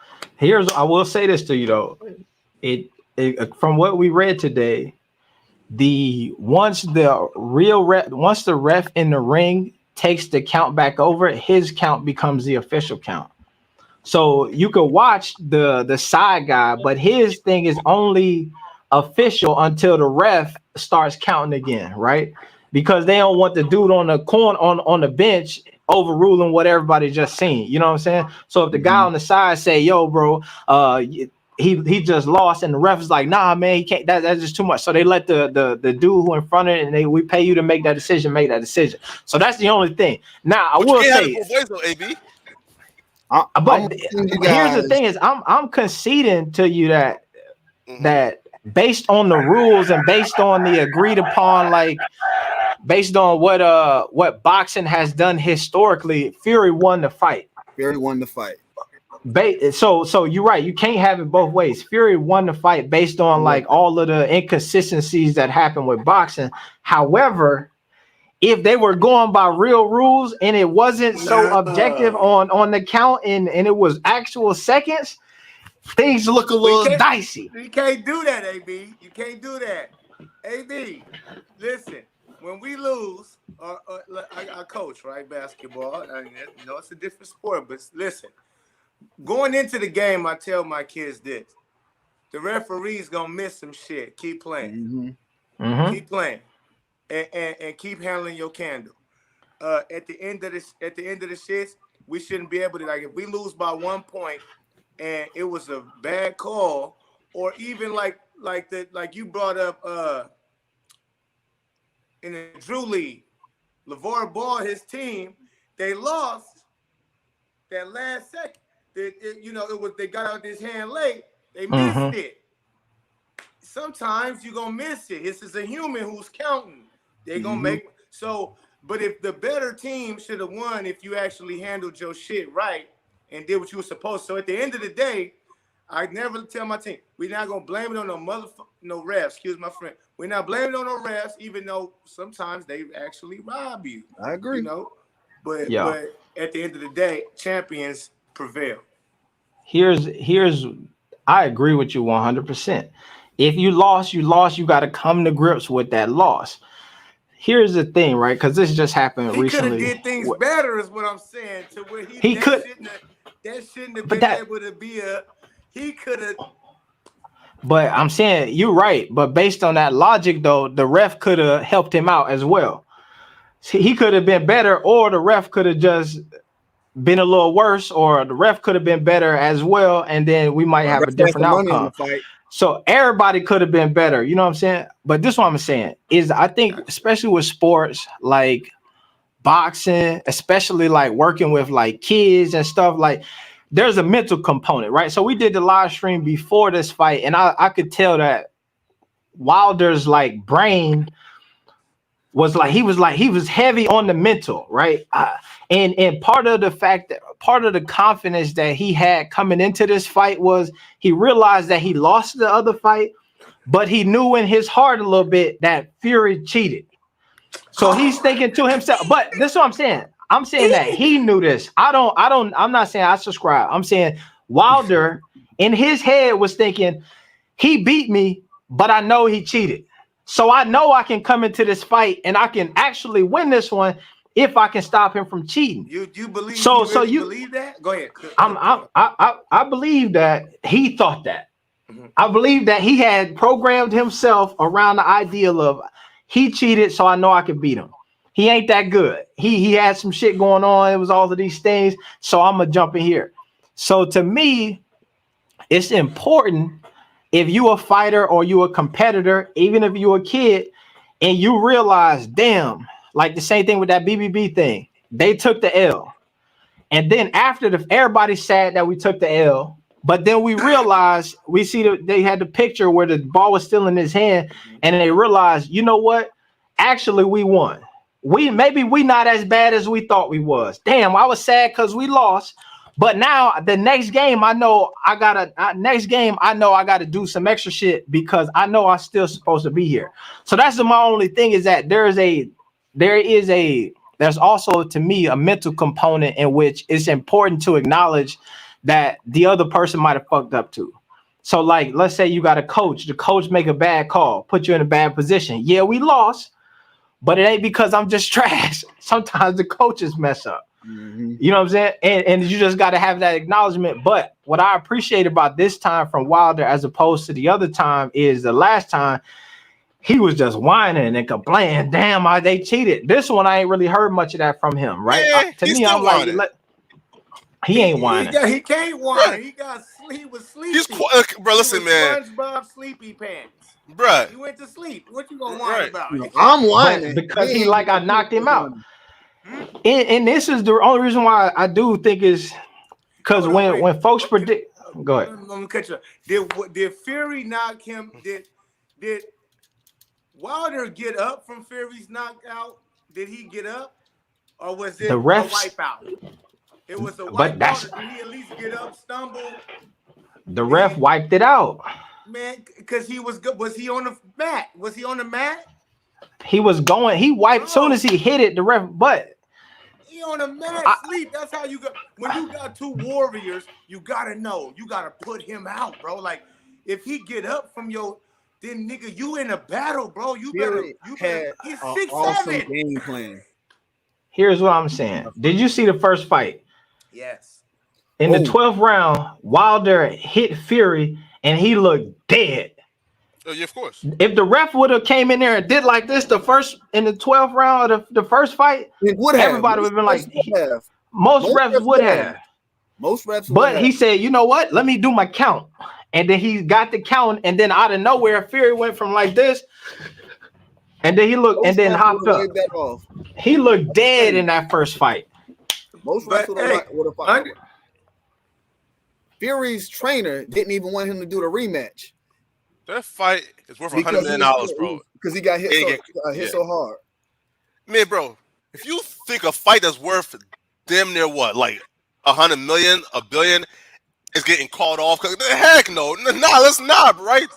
I will say this to you though. It from what we read today, once the ref in the ring takes the count back over, his count becomes the official count. So you could watch the side guy, but his thing is only official until the ref starts counting again, right? Because they don't want the dude on the corner on the bench overruling what everybody just seen. You know what I'm saying? So if the guy on the side say, "Yo, bro, he just lost," and the ref is like, "Nah, man, he can't. That's just too much." So they let the dude who in front of it, and we pay you to make that decision. So that's the only thing. Now I will say, AB. but here's the thing: is I'm conceding to you that based on the rules and based on the agreed upon, like based on what boxing has done historically, Fury won the fight. So you're right. You can't have it both ways. Fury won the fight based on like all of the inconsistencies that happen with boxing. However, if they were going by real rules and it wasn't so objective on the count and it was actual seconds, things look a little dicey. You can't do that, AB. You can't do that. AB, listen. When we lose, I coach, right, basketball. It's a different sport, but listen. Going into the game, I tell my kids this: the referee's gonna miss some shit. Keep playing, keep playing, and keep handling your candle. At the end of the shits, we shouldn't be able to, like, if we lose by 1 point and it was a bad call, or even like you brought up in the Drew League, LeVar Ball, his team, they lost that last second. They got out this hand late. They missed it. Sometimes you're gonna miss it. This is a human who's counting. They're gonna make so. But if the better team should have won, if you actually handled your shit right and did what you were supposed to. So at the end of the day, I never tell my team, we're not gonna blame it on no refs. Excuse my friend. We're not blaming it on no refs, even though sometimes they actually rob you. I agree. But at the end of the day, champions prevail. I agree with you 100%. If you lost, you got to come to grips with that loss. Here's the thing, right? Because this just happened recently. He could have did things better, is what I'm saying. To where he could. That shouldn't have been able to be he could have. But I'm saying you're right. But based on that logic, though, the ref could have helped him out as well. He could have been better, or the ref could have just been a little worse, or the ref could have been better as well, and then we might have a different outcome. So everybody could have been better, you know what I'm saying? But this is what I'm saying is I think, especially with sports like boxing, especially like working with like kids and stuff, like there's a mental component, right? So we did the live stream before this fight, and I could tell that Wilder's like brain was heavy on the mental, right? And part of the confidence that he had coming into this fight was he realized that he lost the other fight, but he knew in his heart a little bit that Fury cheated. So he's thinking to himself, but this is what I'm saying. I'm saying that he knew this. I'm not saying I subscribe. I'm saying Wilder in his head was thinking, he beat me, but I know he cheated. So I know I can come into this fight and I can actually win this one if I can stop him from cheating. You believe? You believe that? Go ahead. I believe that he thought that. I believe that he had programmed himself around the ideal of he cheated, so I know I can beat him. He ain't that good. He had some shit going on. It was all of these things. So I'm gonna jump in here. So to me, it's important. If you a fighter or you a competitor, even if you a kid, and you realize, damn, like the same thing with that BBB thing, they took the L. And then after everybody's sad that we took the L, but then we realized they had the picture where the ball was still in his hand, and they realized, you know what? Actually, we won. Maybe we not as bad as we thought we was. Damn, I was sad because we lost. But now the next game, I know I gotta do some extra shit because I know I'm still supposed to be here. So that's my only thing is that there's also to me a mental component in which it's important to acknowledge that the other person might have fucked up too. So like, let's say you got a coach, the coach make a bad call, put you in a bad position. Yeah, we lost, but it ain't because I'm just trash. Sometimes the coaches mess up. Mm-hmm. You know what I'm saying? And you just got to have that acknowledgement. But what I appreciate about this time from Wilder as opposed to the other time is the last time he was just whining and complaining. Damn, they cheated. This one, I ain't really heard much of that from him, right? Yeah, To me, I'm whining. like, he ain't whining. He can't whine. He was sleepy. Bro, listen, man. SpongeBob sleepy pants. Bruh. He went to sleep. What you gonna whine about? I'm whining because I knocked him out. And this is the only reason why I do think is because when folks predict, go ahead. Let me cut you. Did Fury knock him? Did Wilder get up from Fury's knockout? Did he get up, or was it the refs, a wipeout? It was a wipeout. Did he at least get up, stumble? The ref wiped it out. Man, because he was good. Was he on the mat? Was he on the mat? He was going. He wiped soon as he hit it. The ref, but. He on a mad sleep. That's how you go. When you got two warriors, you gotta know. You gotta put him out, bro. Like if he get up from then nigga, you in a battle, bro. You better. He's 6'7". Awesome game plan. Here's what I'm saying. Did you see the first fight? Yes. In the 12th round, Wilder hit Fury and he looked dead. Oh, yeah, of course. If the ref would have came in there and did like this in the 12th round of the first fight, everybody would have been like, most refs would have. Most refs would But have. he said, you know what? Let me do my count. And then he got the count, and then out of nowhere, Fury went from like this, and then he looked, and then hopped up. He looked dead in that first fight. Most refs would have fought. Fury's trainer didn't even want him to do the rematch. That fight is worth $100 million, bro. Because he got hit so hard. Man, bro, if you think a fight that's worth damn near what, like $100 million, $1 billion, is getting called off, heck no, let's not, right?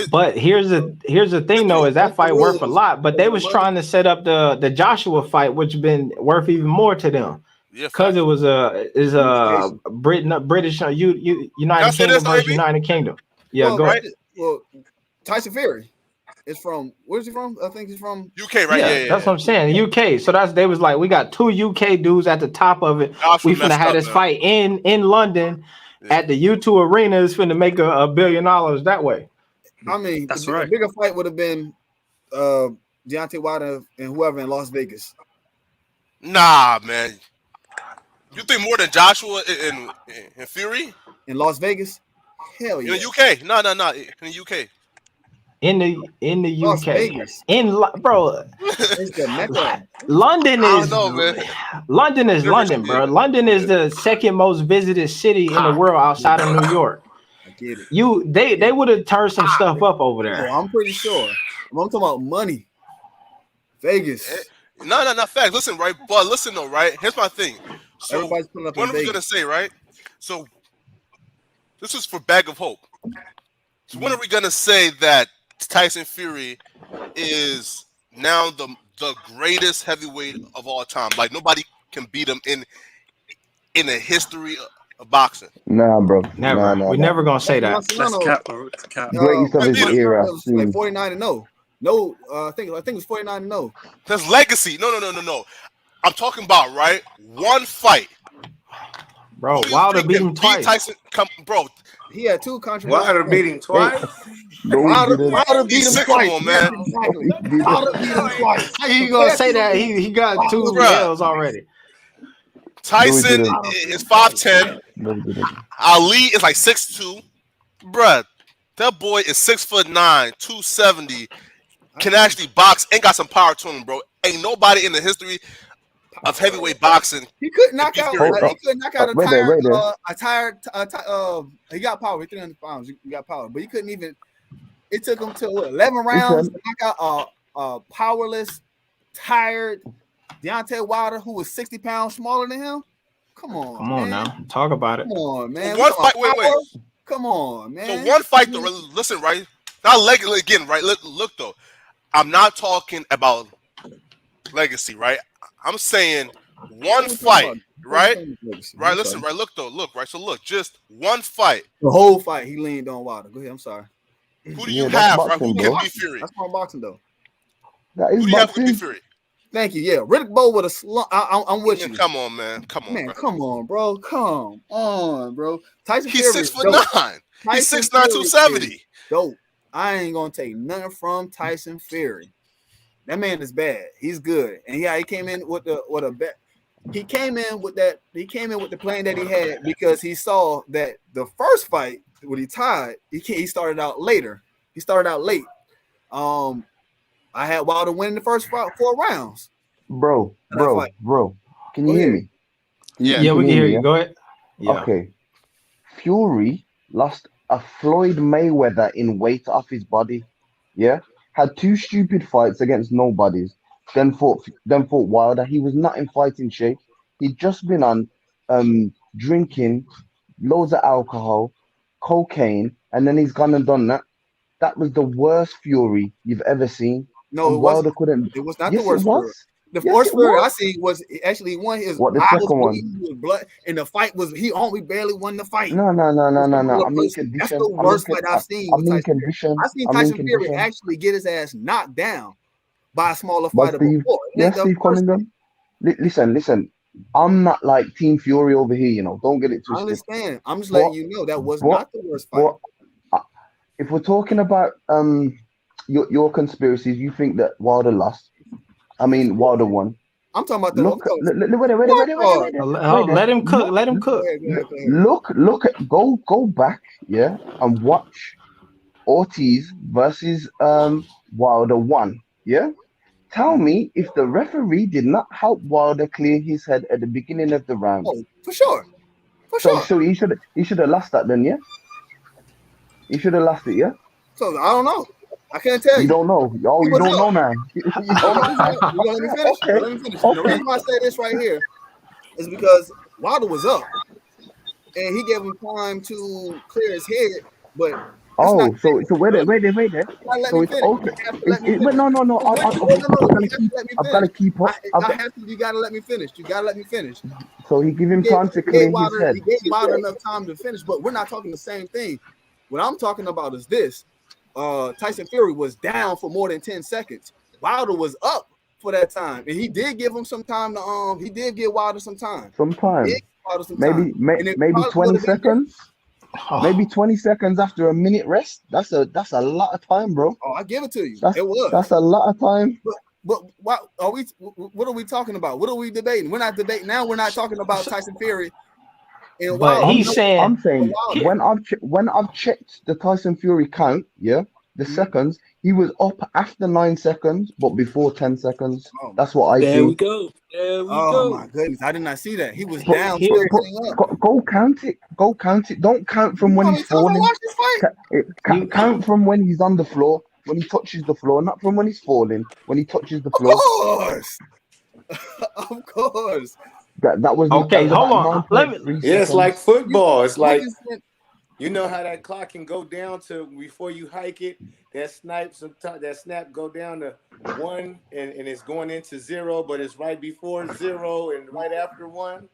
But here's the thing though, is that fight worth a lot? But they was trying to set up the Joshua fight, which been worth even more to them. Because it was British United Kingdom versus United Kingdom. Yeah, go ahead. Well, Tyson Fury is from, where's he from? I think he's from UK, right? Yeah, that's what I'm saying. UK. So they was like, we got two UK dudes at the top of it. We finna have this fight in London at the U2 Arena. Is finna make $1 billion that way. I mean, that's the bigger fight would have been Deontay Wilder and whoever in Las Vegas. Nah, man. You think more than Joshua and Fury? In Las Vegas? Hell yeah. In the UK. No. In the UK. In the Las UK. Vegas. Bro. London is London, bro. London is the second most visited city in the world outside of New York. I get it. They would have turned some stuff up over there. I'm pretty sure. I'm talking about money. Vegas. No, facts. Listen, right? But listen though, right? Here's my thing. So Everybody's pulling up what in are we Vegas. gonna say, right? So this is for Bag of Hope. So when are we gonna say that Tyson Fury is now the greatest heavyweight of all time? Like nobody can beat him in the history of boxing. Nah, bro. Never. We're never gonna say that. That's cap, bro. That's cap. Greatest of his era. It was like 49-0. No, I think it was 49-0. That's legacy. No. I'm talking about one fight. Bro, Wilder beat him twice. Tyson, bro. He had two controversial. Wilder beat him twice. Wilder beat him twice. On, man. Exactly. Wilder beat him twice. How you gonna say that? He got two L's already. Tyson is 5'10". Ali is like 6'2". Bruh, that boy is 6'9", 270. Can actually box and got some power to him, bro. Ain't nobody in the history of heavyweight boxing. He couldn't knock beat out. Fury, bro. He couldn't knock out a tired. He got power. 300 pounds. He got power, but he couldn't even. It took him to 11 rounds to knock out a powerless, tired Deontay Wilder, who was 60 pounds smaller than him. Come on now. Talk about it. Come on, man. One fight. Wait. Come on, man. So one fight though. Listen, right? Not legacy again, right? Look though. I'm not talking about legacy, right? I'm saying one fight, right? Right. Listen, right. Look though. Look, right. So look, just one fight. The whole fight, he leaned on Wilder. Go ahead. I'm sorry. Who do you have, right? Who can beat Fury? That's my boxing though. Who do you have to beat Fury? Thank you. Yeah, Riddick Bowe with a slump. I'm with you. Come on, man. Come on, man. Come on, bro. Come on, bro. Tyson Fury. He's 6'9". He's 6'9", 270. Dope. I ain't gonna take nothing from Tyson Fury. That man is bad. He's good, and he came in with a bet. He came in with that. He came in with the plan that he had because he saw that the first fight when he tied, he started out later. He started out late. I had Wilder winning the first 4 rounds. Bro. Can you hear me? Yeah, we can hear you. Go ahead. Yeah. Okay. Fury lost a Floyd Mayweather in weight off his body. Yeah. Had 2 stupid fights against nobodies. Then fought Wilder. He was not in fighting shape. He'd just been on drinking loads of alcohol, cocaine, and then he's gone and done that. That was the worst Fury you've ever seen. No, it Wilder wasn't. It was not yes, the worst Fury. The worst Fury I seen was actually one his the second one. Blood, and the fight was he only barely won the fight. No. I mean condition. That's the worst fight I've seen. I mean condition. I seen Tyson Fury actually get his ass knocked down by a smaller fighter before. Steve Cunningham. Listen. I'm not like Team Fury over here, you know. Don't get it twisted. I understand. I'm just letting you know that was not the worst fight. If we're talking about your conspiracies, you think that Wilder lost. I mean, Wilder won. I'm talking about the wait. Let him cook. Let him cook. Look at go back, yeah, and watch Ortiz versus Wilder 1, yeah. Tell me if the referee did not help Wilder clear his head at the beginning of the round. Oh, for sure. So he should have lost that then, yeah. He should have lost it, yeah. So I don't know. I can't tell you. You don't know. Oh, you don't know now. You let me finish. Okay. Let me finish. Okay. The reason why I say this right here is because Wilder was up, and he gave him time to clear his head. But so wait there. So it's okay. But no. I've got to keep up. You gotta let me finish. So he gave him time to clear his head. He gave Wilder enough time to finish, but we're not talking the same thing. What I'm talking about is this. Tyson Fury was down for more than 10 seconds. Wilder was up for that time, and he did give him some time to he did give Wilder some time. Maybe 20 seconds. Maybe 20 seconds after a minute rest. That's a lot of time, bro. Oh, I give it to you. It was. That's a lot of time. But what are we talking about? What are we debating? We're not debating now. We're not talking about Tyson Fury. But I'm saying when I've checked the Tyson Fury count, yeah, the seconds, he was up after 9 seconds, but before 10 seconds. That's what I see. There we go. Oh my goodness, I did not see that. He was down. Go count it. Don't count from when he's falling. Count from when he's on the floor, when he touches the floor, not from when he's falling. When he touches the floor. Of course. That was okay. Hold on. It's like football. It's like you know how that clock can go down to before you hike it. That snap go down to 1 and it's going into 0, but it's right before 0 and right after 1.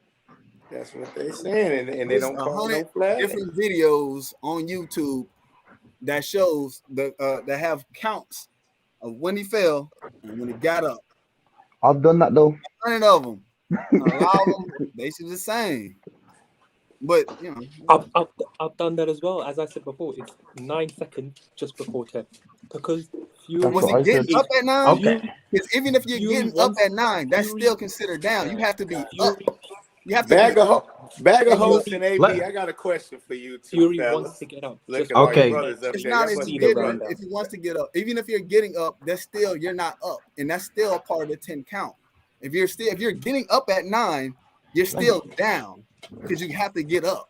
That's what they're saying, and they don't call no flag. Different videos on YouTube that shows that have counts of when he fell and when he got up. I've done that though. 100 of them. A lot of them basically the same. But you know, I've done that as well. As I said before, it's 9 seconds just before 10. Because was he getting up at 9? Okay. Because even if you're getting up at 9, that's still considered down. You have to be up. You have to bag of hosts and AB. I got a question for you too. Fury wants to get up. Okay. It's not if he wants to get up. Even if you're getting up, that's still you're not up, and that's still a part of the 10 count. If you're getting up at 9, you're still down because you have to get up.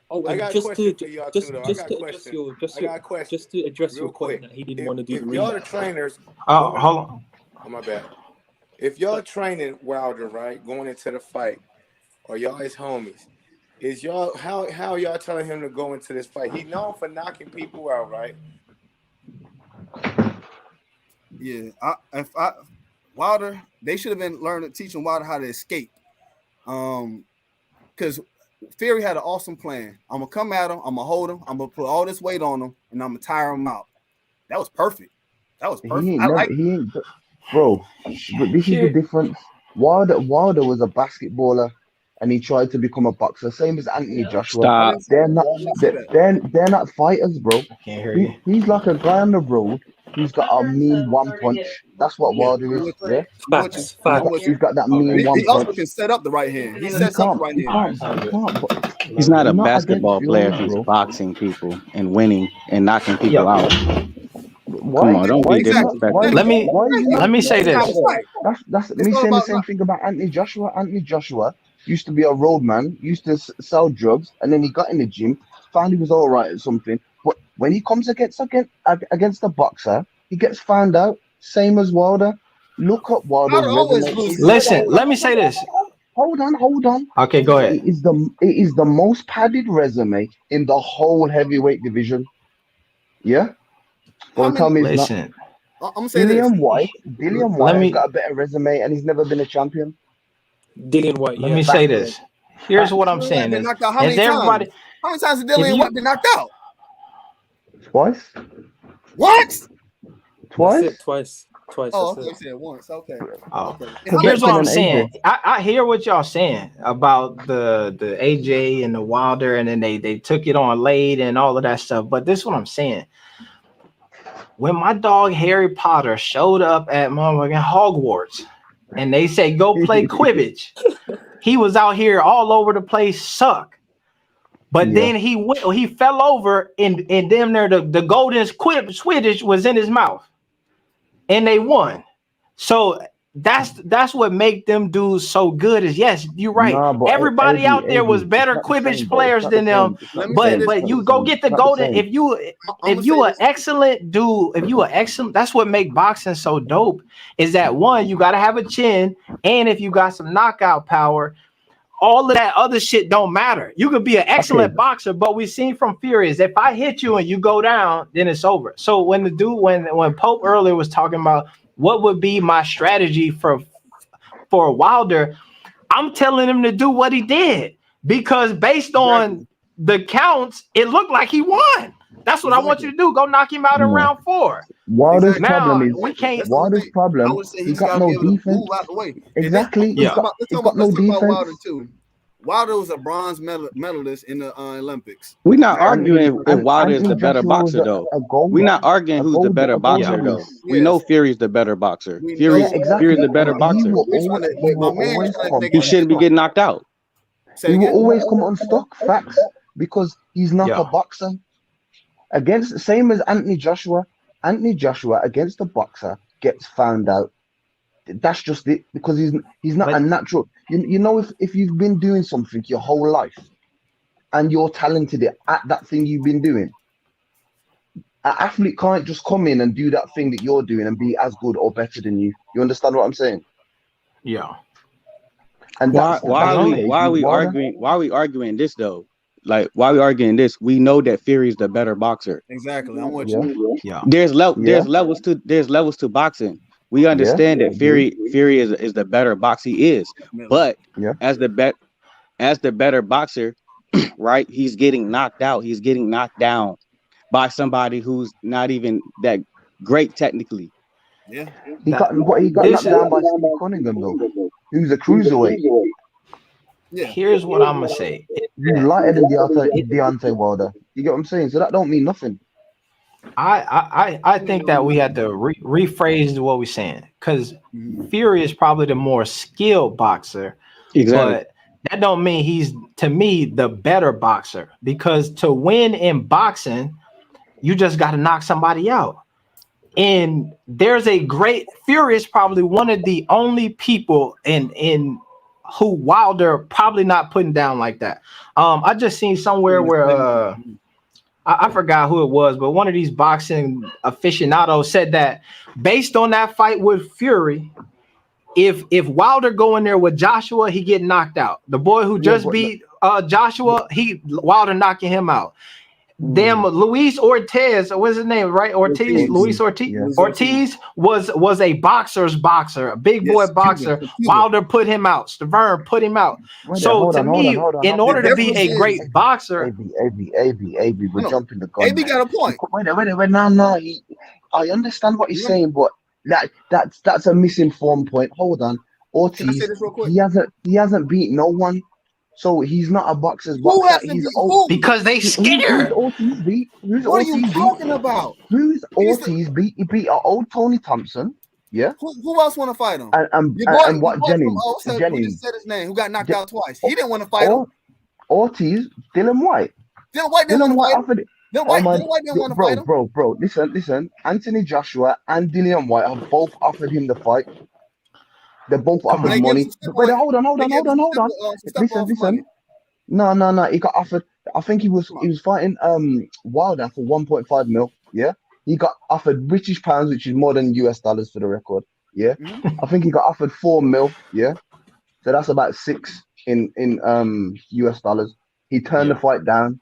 Oh, I got a just question to for y'all just too, though. just to address your just to address your point that he didn't want to do the y'all the rematch. trainers. Oh, hold on. Oh, my bad. If y'all training Wilder, right, going into the fight, or y'all his homies, is y'all how y'all telling him to go into this fight? He known for knocking people out, right? Yeah, Wilder, they should have been teaching Wilder how to escape. Because Fury had an awesome plan. I'm gonna come at him, I'm gonna hold him, I'm gonna put all this weight on him, and I'm gonna tire him out. That was perfect. Bro. But this is the difference. Wilder was a basketballer, and he tried to become a boxer. Same as Anthony Joshua. Stop. They're not fighters, bro. Can't hear you. He's like a guy on the road who's got a mean one punch. That's what Wilder is. Yeah. Facts. He's got that mean one He also punch. can set up the right hand. He sets up the right hand. But He's not a not basketball against player. Fury, He's bro. boxing people and winning and knocking people out. Why? Come on, don't Why be is he not- disrespectful. why- Let me why is he not- let me say this. That's It's me all saying the about same thing about Anthony Joshua. Anthony Joshua used to be a roadman, used to sell drugs, and then he got in the gym, found he was all right at something. But when he comes against a boxer, he gets found out. Same as Wilder. Look up Wilder's Wilder always resume. loses. Listen, let me say this. Hold on. Okay, go ahead. It is the most padded resume in the whole heavyweight division. Yeah. Don't tell me it's not. Listen. I'm gonna say this. Dillian White Let has me got a better resume, and he's never been a champion. Dillian White. let me say this. Here's what I'm Dillian White saying been is, knocked out how many everybody, times? How many times has Dillian White been knocked out? Twice. What? Twice. That's it, twice. Oh, That's okay, it. said once. Okay. Oh. Okay. Here's what I'm and saying. AJ. I hear what y'all saying about the AJ and the Wilder, and then they took it on late and all of that stuff. But this is what I'm saying. When my dog Harry Potter showed up at motherfucking Hogwarts, and they say go play Quidditch, he was out here all over the place, suck. But then he fell over, and damn near the golden Quidditch was in his mouth, and they won. So that's what make them dudes so good. Is yes, you're right. Nah, but Everybody out there was it's better not the Quidditch same, bro. players It's not than the them. same. It's not the But- same. but It's not you the go same. get the It's not the golden. same. If you an excellent dude, if you an excellent, that's what make boxing so dope. Is that one, you got to have a chin, and if you got some knockout power, all of that other shit don't matter. You could be an excellent boxer, but we seen from Fury is if I hit you and you go down, then it's over. So when the dude, when Pope earlier was talking about what would be my strategy for Wilder, I'm telling him to do what he did, because based on the counts, it looked like he won. That's what I want you to do. Go knock him out in round 4. Wilder's Now, problem is we can't. Wilder's problem. I would say He's he's got got to no be able to defense. move out the way. Exactly. Yeah. He's got no Let's talk about Wilder defense. too. Wilder was a bronze medalist in the Olympics. We're not arguing if Wilder is the Anthony better Joshua was boxer, though. a gold- We're not arguing a who's the gold- better a gold boxer, though. medalist. We know Fury's the better boxer. We Fury's know- the better He boxer. will We're trying to- always, my man is trying to make He it shouldn't be getting knocked out. Say he will again? always come unstuck. Facts, because he's not Yeah. a boxer. Against same as Anthony Joshua. Anthony Joshua against a boxer gets found out. That's just it, because he's not a natural. You know, if you've been doing something your whole life and you're talented at that thing you've been doing, an athlete can't just come in and do that thing that you're doing and be as good or better than you. You understand what I'm saying? Yeah. And Why are we arguing this, though? Like, why are we arguing this? We know that Fury's the better boxer. Exactly. I'm with you. Yeah. There's levels to boxing. We understand that Fury is the better boxer he is. But as the better boxer, right, he's getting knocked out. He's getting knocked down by somebody who's not even that great technically. Yeah. He got knocked down by Steve Cunningham, though, who's a cruiserweight. Yeah. Here's what I'm gonna say. He's lighter than Deontay Wilder. You get what I'm saying? So that don't mean nothing. I think that we had to rephrase what we're saying, because Fury is probably the more skilled boxer. Exactly. But that don't mean he's, to me, the better boxer, because to win in boxing, you just got to knock somebody out. And there's a great Fury is probably one of the only people in who Wilder probably not putting down like that. I just seen somewhere where I forgot who it was, but one of these boxing aficionados said that based on that fight with Fury, if Wilder go in there with Joshua, he get knocked out. The boy who just beat Joshua, Wilder knocking him out. Damn, Luis Ortiz, what's his name, right? Luis Ortiz. Yeah. Ortiz was a boxer's boxer, a big boy boxer. Wilder put him out. Stavern put him out. So to me, in order to be a great boxer, AB, we're jumping the gun. AB got a point. Wait, no. I understand what he's saying, but that's a misinformed point. Hold on, Ortiz. Can I say this real quick? He hasn't beat no one. So he's not a boxer's boxer. He's because they scared. Who's Ortiz beat? What are you talking about? Who's Ortiz beat? He beat our old Tony Thompson. Yeah. Who else want to fight him? And what Jennings? Who just said his name? Who got knocked out twice? He didn't want to fight him. Dylan White. Dylan White offered it. Dylan White didn't want to fight him. Bro. Listen. Anthony Joshua and Dillian White have both offered him the fight. They both offered money. Wait, hold on. Listen. No. He got offered. I think he was fighting Wilder for 1.5 mil. Yeah. He got offered British pounds, which is more than US dollars for the record. Yeah. I think he got offered 4 mil. Yeah. So that's about 6 in US dollars. He turned the fight down.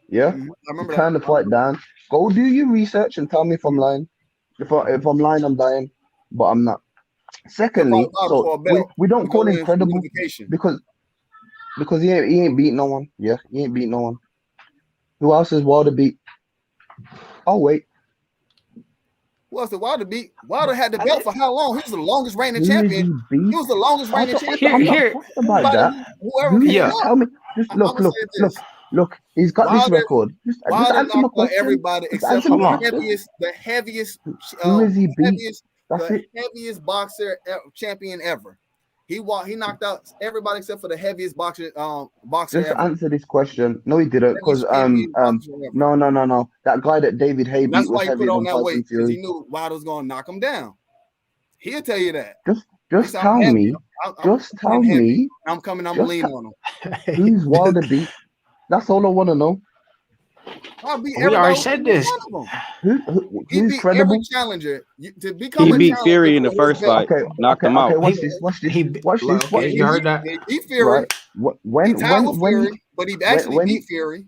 Yeah. He turned the fight down. Go do your research and tell me if I'm lying. If I'm lying, I'm dying, but I'm not. Secondly, so we don't call him credible because he ain't beat no one. Yeah, he ain't beat no one. Who else is Wilder beat? Oh wait, who else did Wilder beat? Wilder had the belt for how long? He was the longest reigning champion. He was the longest reigning champion. Here, about that. Whoever tell me. Just look. He's got this record. Just answer my question. Everybody except for the heaviest. Who is he beat? The heaviest boxer champion ever. He knocked out everybody except for the heaviest boxer. Just ever. Answer this question. No, he didn't. Because no. That guy that David Hay beat was heavier than Tyson Fury. He knew Wilder was going to knock him down. He'll tell you that. Just tell me. Tell me. I'm coming. I'm leaning on him. Who's Wilder beat? That's all I want to know. We already said this. Who's credible? Every challenger to become he beat Fury in the first fight. Knocked him out. Watch this. You heard that? He beat Fury. When Fury, but he actually beat Fury.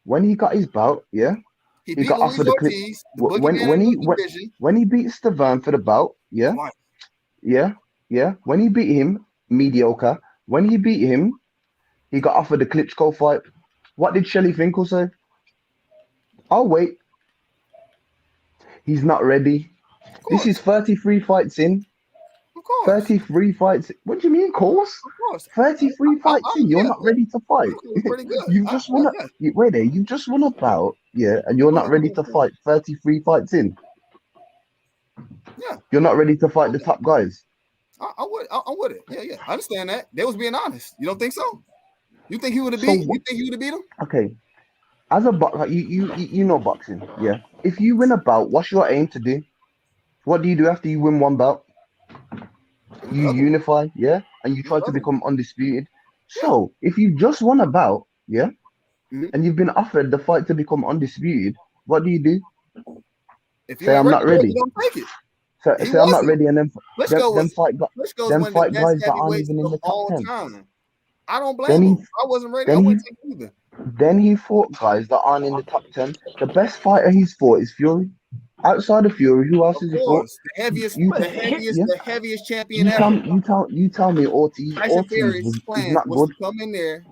When he got his bout, yeah. He got offered the clip. When he beat Stavern for the bout, yeah. When he beat him, mediocre. When he beat him, he got offered the Klitschko fight. What did Shelley Finkel say? Oh, wait. He's not ready. This is 33 fights in. Of course. 33 fights. What do you mean, course? Of course. 33 fights in. You're not ready to fight. Pretty good. You just want to... Wait there. You just want to bout, yeah, and you're not ready to fight 33 fights in. Yeah. You're not ready to fight the top guys. I would it. Yeah. I understand that. They was being honest. You don't think so? You think he would have beat? You think he would have beat him? Okay. As a boxer, you know boxing, yeah. If you win a bout, what's your aim to do? What do you do after you win one bout? You unify, yeah, and you try to become undisputed. So if you just won a bout, yeah, and you've been offered the fight to become undisputed, what do you do? If say I'm not ready. Don't take it. Say I'm not ready, and then fight guys that aren't even in the top 10. I don't blame him. I wasn't ready. I wouldn't take it either. Then he fought guys that aren't in the top 10. The best fighter he's fought is Fury. Outside of Fury, who else is he fought? The heaviest champion ever. You tell me Ortiz. Tyson Fury's plan was to come in there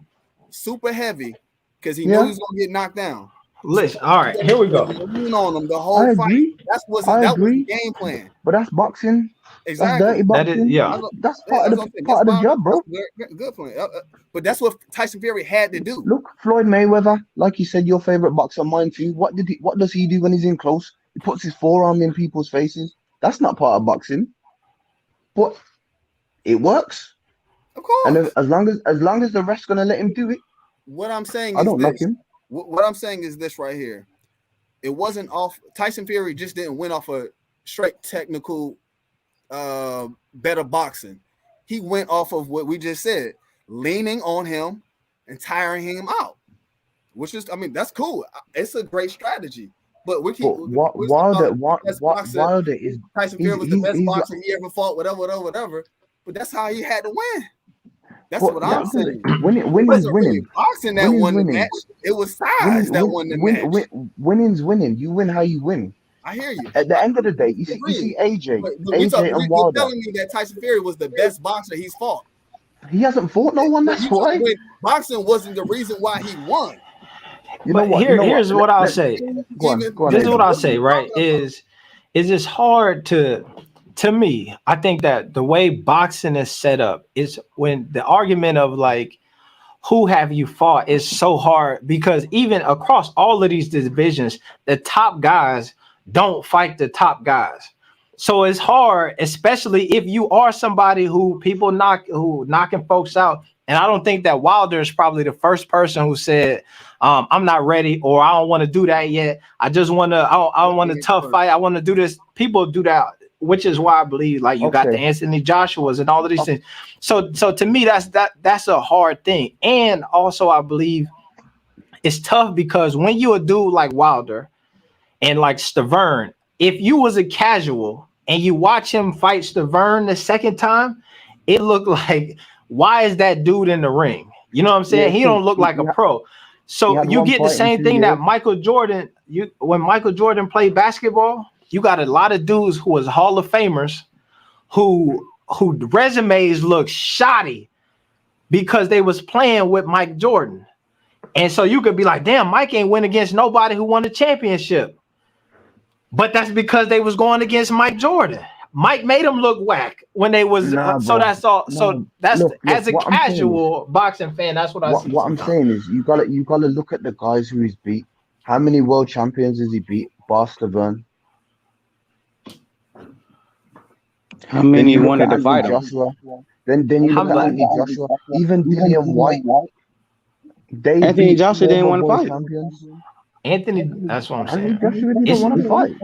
super heavy because he knew he was going to get knocked down. Listen, all right, here we go. On him the whole fight. That was the game plan. But that's boxing. Exactly. That's dirty boxing. That's part of the job, bro. Good point. But that's what Tyson Fury had to do. Look, Floyd Mayweather, like you said, your favorite boxer, mine too. What does he do when he's in close? He puts his forearm in people's faces. That's not part of boxing. But it works. Of course. And as long as the rest gonna let him do it. What I'm saying I don't knock him. What I'm saying is this right here. It wasn't off. Tyson Fury just didn't win off of straight technical, better boxing. He went off of what we just said, leaning on him and tiring him out, which is, I mean, that's cool. It's a great strategy. But we keep Wilder is Tyson Fury was the best boxer he ever fought, whatever. But that's how he had to win. That's what I'm saying. Winning's winning. Boxing that won the match. It was size that won the match. Winning's winning. You win how you win. I hear you. At the end of the day, you see AJ. And Wilder. You're telling me that Tyson Fury was the best boxer he's fought. He hasn't fought no one. That's why. Boxing wasn't the reason why he won. Here's what I'll say. This is what I'll say. Right? Is it's hard to me. I think that the way boxing is set up is when the argument of like, who have you fought is so hard, because even across all of these divisions, the top guys don't fight the top guys. So it's hard, especially if you are somebody who people knocking folks out. And I don't think that Wilder is probably the first person who said, I'm not ready, or I don't want to do that yet. I just want to, I want a tough fight. I want to do this. People do that, which is why I believe like you got the Anthony Joshuas and all of these things. So to me, that's a hard thing. And also I believe it's tough because when you a dude like Wilder and like Stavern, if you was a casual and you watch him fight Stavern the second time, it looked like, why is that dude in the ring? You know what I'm saying? He don't look like a pro. So you get the same thing that Michael Jordan, when Michael Jordan played basketball, you got a lot of dudes who was Hall of Famers who resumes look shoddy because they was playing with Mike Jordan. And so you could be like, damn, Mike ain't win against nobody who won the championship. But that's because they was going against Mike Jordan. Mike made them look whack when they was that's all. So that's look, as a casual boxing fan, that's what I see. What I'm saying is you gotta look at the guys who he's beat. How many world champions has he beat? Stavern. How many wanted to fight Joshua? Then you look at Anthony Joshua, even Dillian White. Anthony Joshua didn't want to fight. Champions. Anthony, that's what I'm saying. Anthony Joshua didn't want to fight.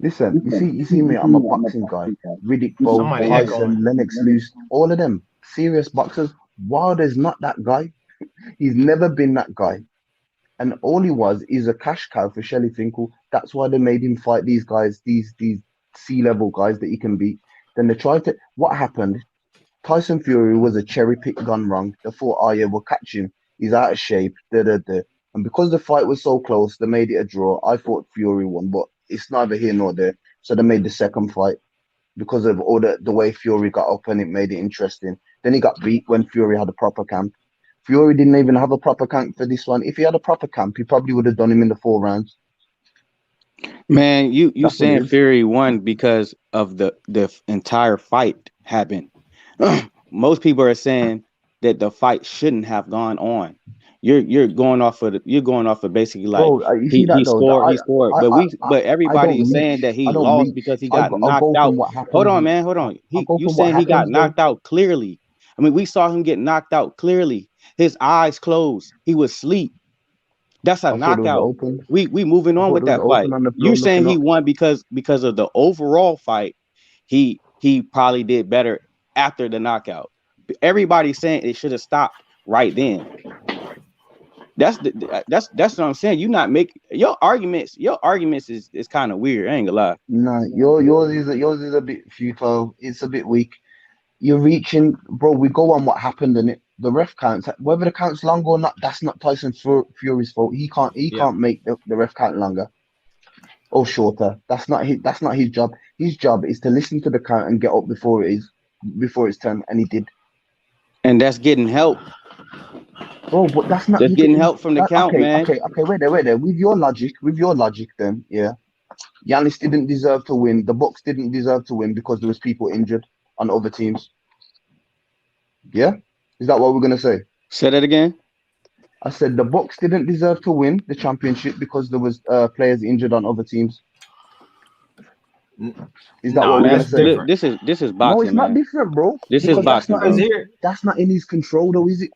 Listen, you see me, I'm a boxing guy. Riddick Bowe, Tyson, Lennox Lewis, all of them serious boxers. Wilder's not that guy. He's never been that guy. And all he was is a cash cow for Shelley Finkel. That's why they made him fight these guys, these C-level guys that he can beat. Then they tried to, what happened? Tyson Fury was a cherry pick gone wrong. They thought, oh yeah, we'll catch him. He's out of shape. And because the fight was so close, they made it a draw. I thought Fury won, but it's neither here nor there. So they made the second fight because of all the way Fury got up, and it made it interesting. Then he got beat when Fury had a proper camp. Fury didn't even have a proper camp for this one. If he had a proper camp, he probably would have done him in the 4 rounds. Man, you saying Fury won because of the entire fight happened. Most people are saying that the fight shouldn't have gone on. You're going off of basically like he scored, but everybody is saying that he lost because he got knocked out. Hold on. You saying he got knocked out clearly? I mean, we saw him get knocked out clearly. His eyes closed. He was asleep. That's a knockout. We moving on with that fight. You're saying he won because of the overall fight. He probably did better after the knockout. Everybody's saying it should have stopped right then. That's what I'm saying. You not make your arguments is kind of weird. I ain't gonna lie. No, yours is a bit futile. It's a bit weak. You're reaching, bro. We go on what happened in it. The ref counts. Whether the count's long or not, that's not Tyson Fury's fault. He can't make the ref count longer or shorter. That's not his job. His job is to listen to the count and get up before it's 10, and he did. And that's getting help. Bro, but that's not. Just getting help from the count, man. Okay, wait there. With your logic, then, yeah. Giannis didn't deserve to win. The Bucks didn't deserve to win because there was people injured on other teams. Yeah? Is that what we're gonna say? Say that again. I said the Bucks didn't deserve to win the championship because there was players injured on other teams. Is that what we're gonna say? This is boxing. No, it's not different, bro. This is boxing. That's not in his control, though, is it?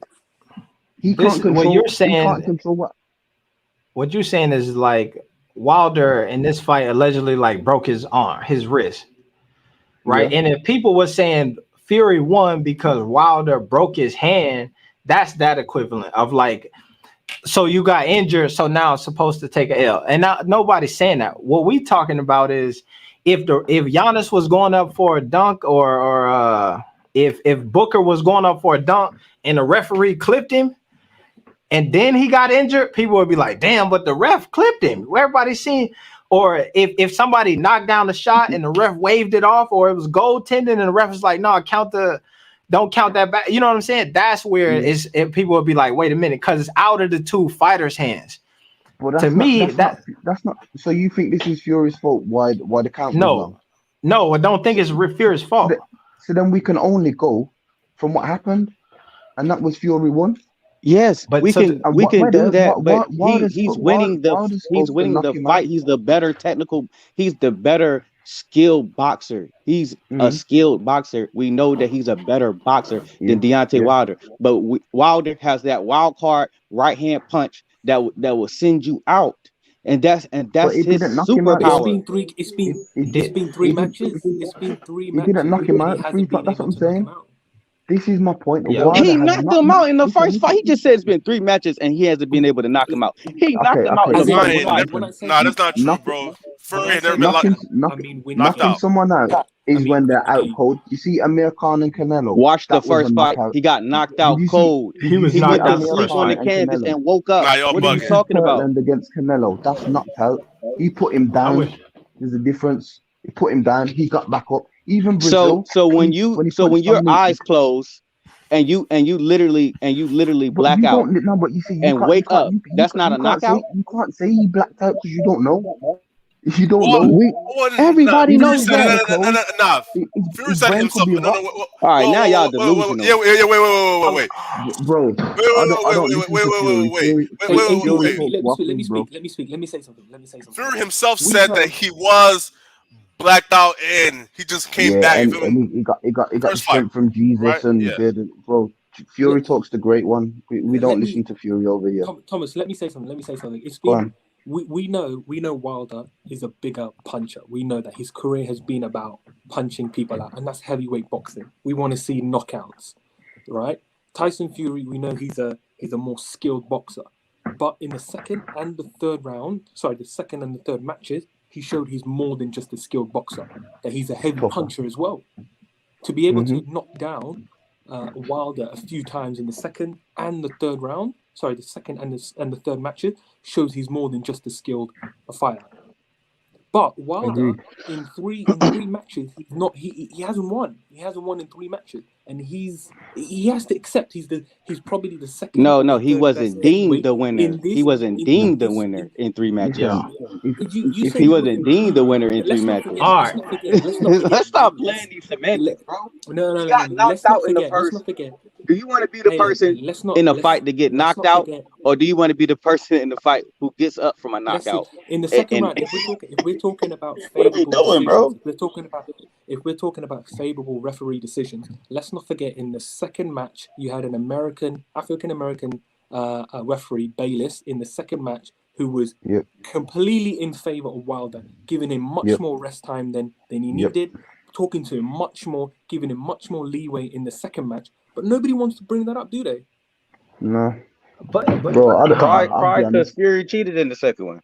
He can't control. What you're saying, he can't control what? What you're saying is like Wilder in this fight allegedly like broke his arm, his wrist, right? Yeah. And if people were saying Fury won because Wilder broke his hand, that's that equivalent of like, so you got injured, so now it's supposed to take a L. And now nobody's saying that. What we talking about is if Giannis was going up for a dunk, or if Booker was going up for a dunk and the referee clipped him, and then he got injured, people would be like, damn, but the ref clipped him. Everybody's seen. Or if somebody knocked down the shot and the ref waved it off, or it was goaltending and the ref was like, no, don't count that back. You know what I'm saying? That's where people would be like, wait a minute, because it's out of the two fighters' hands. Well, to me, that's not. So you think this is Fury's fault? Why the count? No, I don't think it's Fury's fault. So then we can only go from what happened, and that was Fury won. Yes, but we can do that. But he's winning the fight. He's the better technical. He's the better skilled boxer. He's a skilled boxer. We know that he's a better boxer than Deontay Wilder. But Wilder has that wild card right hand punch that will send you out. And that's his superpower. It's been three matches. He didn't knock him out. That's what I'm saying. This is my point. He knocked him out in the first fight. He just said it's been 3 matches and he hasn't been able to knock him out. He knocked him out in the first fight. Nah, that's not true, bro. Fury never been knocking someone out is when they're out cold. You see Amir Khan and Canelo. Watch the first fight. He got knocked out cold. He went to sleep on the canvas and woke up. What are you talking about? Against Canelo, that's knocked out. He put him down. There's a difference. He put him down. He got back up. Even Brazil, so when your eyes close and you literally black out and wake up, that's not a knockout. You can't say he blacked out because you don't know. You don't know. Everybody knows that. Nah, Fury said himself. All right, now y'all delusional. Wait. Bro, Let me speak. Let me say something. Fury himself said that he was blacked out and he just came back. And he got strength from Jesus bro. Fury talks the great one. We don't listen to Fury over here. Thomas, let me say something. It's been we know Wilder is a bigger puncher. We know that his career has been about punching people out, and that's heavyweight boxing. We want to see knockouts, right? Tyson Fury, we know he's a more skilled boxer, but in the second and the third matches, he showed he's more than just a skilled boxer, that he's a heavy puncher as well. To be able to knock down Wilder a few times in the second and the third round, the second and the third matches, shows he's more than just a skilled fighter. But Wilder in three matches, he hasn't won. He hasn't won in 3 matches, and he has to accept he's probably the second. No, he wasn't deemed the winner. He wasn't deemed the winner in 3 matches. He wasn't deemed the winner in 3 matches. All right, let's stop playing these semantics, bro. No. Let's not forget. Do you want to be the person in a fight to get knocked out, or do you want to be the person in the fight who gets up from a knockout? In the second round, if we're talking about favorable if we're talking about favorable referee decisions, let's not forget in the second match you had an African American referee, Bayless, in the second match, who was completely in favor of Wilder, giving him much more rest time than he needed, talking to him much more, giving him much more leeway in the second match. But nobody wants to bring that up, do they? No. But bro, probably because Fury cheated in the second one.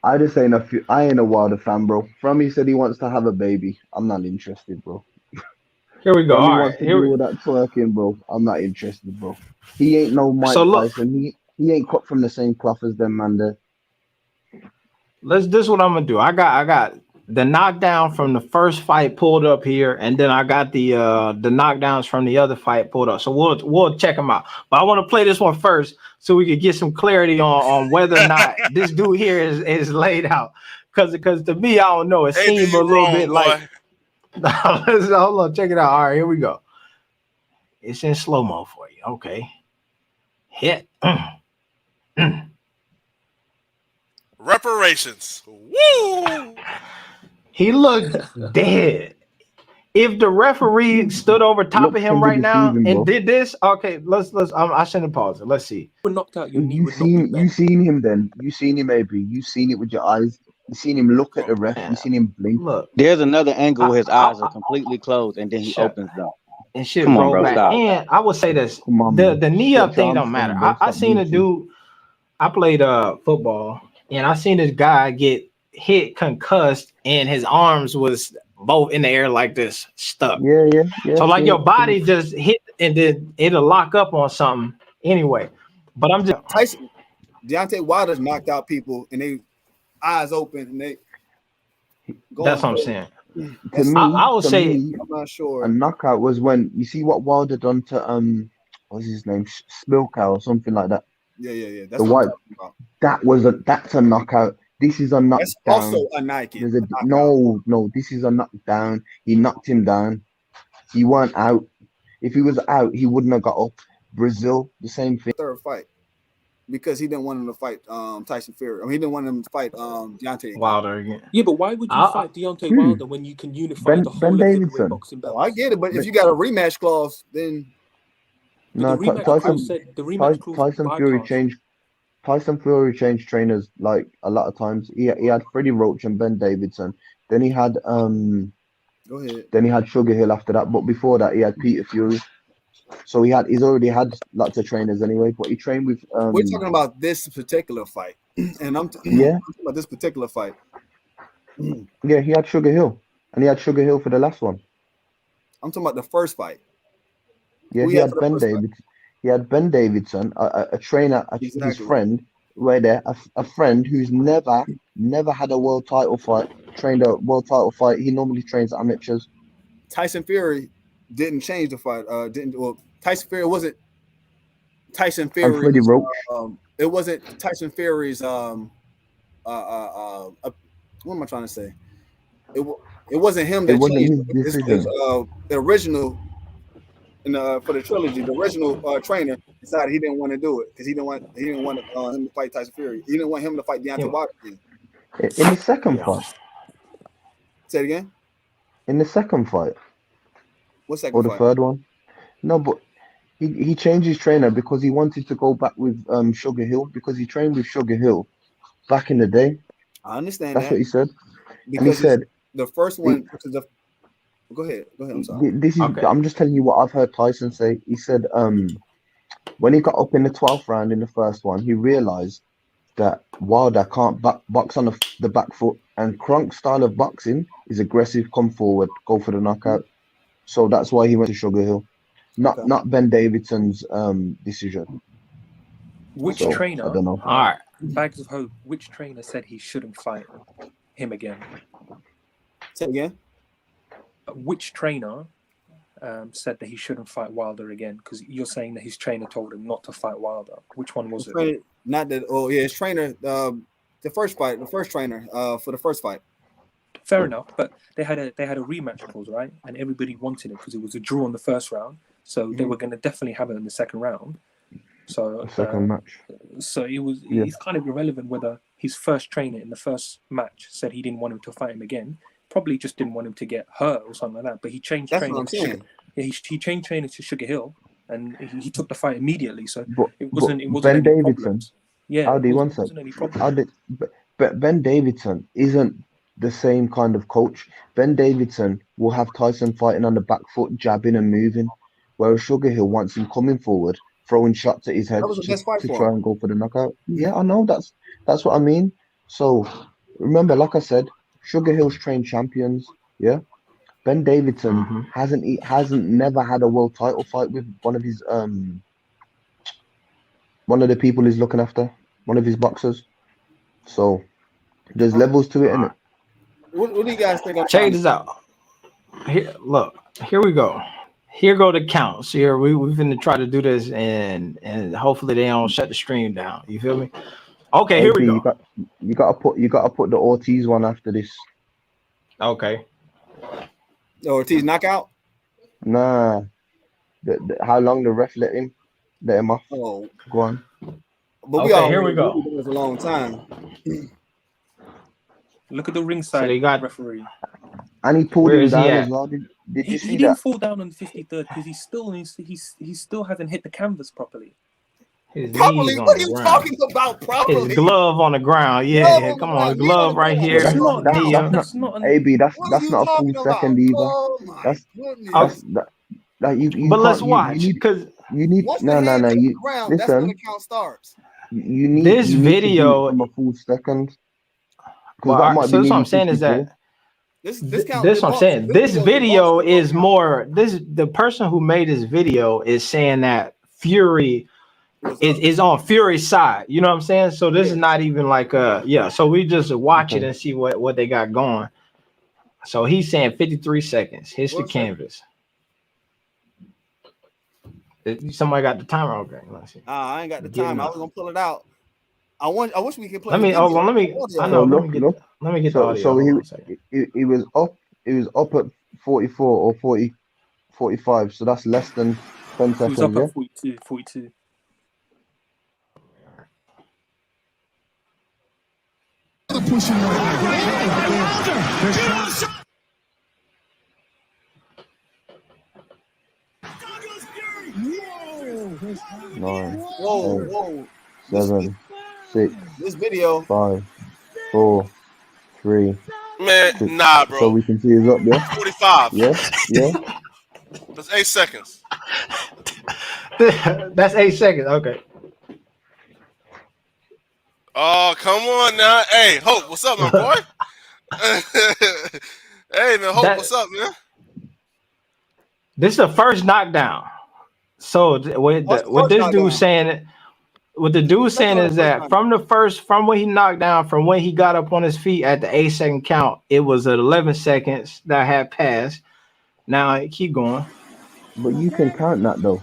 I ain't a Wilder fan, bro. Frommie said he wants to have a baby. I'm not interested, bro. Here we go. All right, wants to do all that twerking, bro. I'm not interested, bro. He ain't no Mike Tyson. He ain't cut from the same cloth as them, man. There. This is what I'm gonna do. I got the knockdown from the first fight pulled up here, and then I got the knockdowns from the other fight pulled up. So we'll check them out. But I want to play this one first so we could get some clarity on whether or not this dude here is laid out. Because to me, I don't know. It seemed a little bit like. Hold on, check it out. All right, here we go. It's in slow mo for you. Okay. Hit. Reparations. Woo! He looked dead. If the referee stood over top of him right now and did this, okay, let's. I shouldn't pause it. Let's see. Knocked out. You seen him then? You seen him, AB? You seen it with your eyes? You seen him look at the ref. You seen him blink. Look, There's another angle where his eyes are completely closed, and then he shut opens them. and shit Come on, roll bro, back. stop. And I will say this: Come on, the man. knee up Stretch thing don't Armstrong, matter. bro. I Stop seen a blinking. dude. I played football, and I seen this guy get hit concussed, and his arms was both in the air like this, stuck. Yeah. So like your See, body just hit, and then it'll lock up on something anyway. But I'm just Deontay Wilder's knocked out people and they eyes open and they going. that's what I'm saying. To me, I would say I'm not sure. a knockout was when you see what Wilder done to what's his name, Smilka or something like that. Yeah. That's The what white. I'm talking about. That's a knockout. This is a knockdown. That's also a Nike. There's no. This is a knockdown. He knocked him down. He weren't out. If he was out, he wouldn't have got up. Brazil, the same thing. Third fight because he didn't want him to fight Tyson Fury. I mean, he didn't want him to fight Deontay Wilder again. Yeah, but why would you fight Deontay Wilder when you can unify the whole of heavyweight boxing belts? Oh, I get it, but if you got a rematch clause, then no. Tyson Fury changed trainers like a lot of times. He had Freddie Roach and Ben Davidson. Then he had Go ahead. Then he had Sugar Hill after that. But before that, he had Peter Fury. So he's already had lots of trainers anyway. But he trained with. We're talking about this particular fight, and I'm talking about this particular fight. Yeah, he had Sugar Hill, and he had Sugar Hill for the last one. I'm talking about the first fight. Yeah, he had Ben Davidson. He had Ben Davidson, a trainer, his friend, right there, a friend who's never had a world title fight, trained a world title fight. He normally trains amateurs. Tyson Fury didn't change the fight. Tyson Fury wasn't Tyson Fury. Freddie Roach. It wasn't Tyson Fury's. What am I trying to say? It wasn't him that changed. The original. For the trilogy, the original trainer decided he didn't want to do it because he didn't want him to fight Tyson Fury. He didn't want him to fight Deontay Wilder again. In the second fight. Say it again. In the second fight. What second fight? Or the third one? No, but he changed his trainer because he wanted to go back with Sugar Hill because he trained with Sugar Hill back in the day. I understand That's that. what he said. Because and he said the first one. Go ahead. I'm sorry. I'm just telling you what I've heard Tyson say. He said when he got up in the 12th round in the first one, he realized that Wilder can't box on the back foot, and Kronk's style of boxing is aggressive, come forward, go for the knockout. So that's why he went to Sugar Hill, not Ben Davidson's decision. Which trainer? I don't know. All right, Bags of Hope. Which trainer said he shouldn't fight him again? Say it again. Which trainer said that he shouldn't fight Wilder again? Because you're saying that his trainer told him not to fight Wilder. Which one was it? Not that. Oh yeah, his trainer. The first trainer. For the first fight. Fair enough, but they had a rematch clause, right? And everybody wanted it because it was a draw in the first round, so they were going to definitely have it in the second round. So second match. So it's kind of irrelevant whether his first trainer in the first match said he didn't want him to fight him again. Probably just didn't want him to get hurt or something like that. But he changed training. He changed training to Sugar Hill, and he took the fight immediately. So it wasn't Ben any Davidson. problems. Yeah, it wasn't any problems. But Ben Davidson isn't the same kind of coach. Ben Davidson will have Tyson fighting on the back foot, jabbing and moving, whereas Sugar Hill wants him coming forward, throwing shots at his head to try and go for the knockout. Yeah, I know that's what I mean. So remember, like I said, Sugar Hill's trained champions. Yeah, Ben Davidson hasn't never had a world title fight with one of his one of the people he's looking after, one of his boxers. So there's levels to it, innit? What do you guys think? Check this out. Here, look. Here we go. Here go the counts. Here we're gonna try to do this, and hopefully they don't shut the stream down. You feel me? Okay, here we go. You gotta put the Ortiz one after this. Okay. Ortiz knockout? Nah. How long the ref let him off? Oh, go on. But here we go. It was a long time. Look at the ringside referee. And he pulled him down as well. Did you see that? He didn't fall down on the 53rd because he still hasn't hit the canvas properly. His Properly? knees on What are the you ground. talking about? Properly? His glove on the ground. Yeah, Glove yeah. on the Come on, ground, knee on glove the right ground. here. That's not- Knee up. That's not an. AB. What are That's you not a full talking second about? either. Oh my That's goodness. that you But let's can't watch you because need Once no the no hand no hits the you ground, that's when the listen. count starts. this You need to do it video. from a full second because Well, that might be so that's what I'm nearly saying is 54. that This count this what I'm debunks. saying. This video debunks the is count. more. The person who made this video is saying that Fury is on Fury's side. You know what I'm saying? So this is not even like So we just watch it and see what they got going. So he's saying 53 seconds. Hits the canvas. Somebody got the timer. Okay, let's see. I ain't got the time. I was gonna pull it out. I wish we could play. Let me. the video. Let me. I know. Let me get the audio. So he was up. He was up at 44 or 40, 45. So that's less than 10 He seconds. was up Yeah. at 42. Nine, Whoa. 7, 6. This video. 5, 4, 3. Man, 2. nah, bro. So we can see his up there. 45. Yeah. That's 8 seconds. That's 8 seconds. Okay. Oh, come on now. Hey, Hope, what's up, my boy? Hey, man, Hope, what's up, man? This is the first knockdown. So what this dude saying, what the dude saying is that from when he knocked down, from when he got up on his feet at the 8-second count, it was at 11 seconds that had passed. Now keep going. But you can count that though.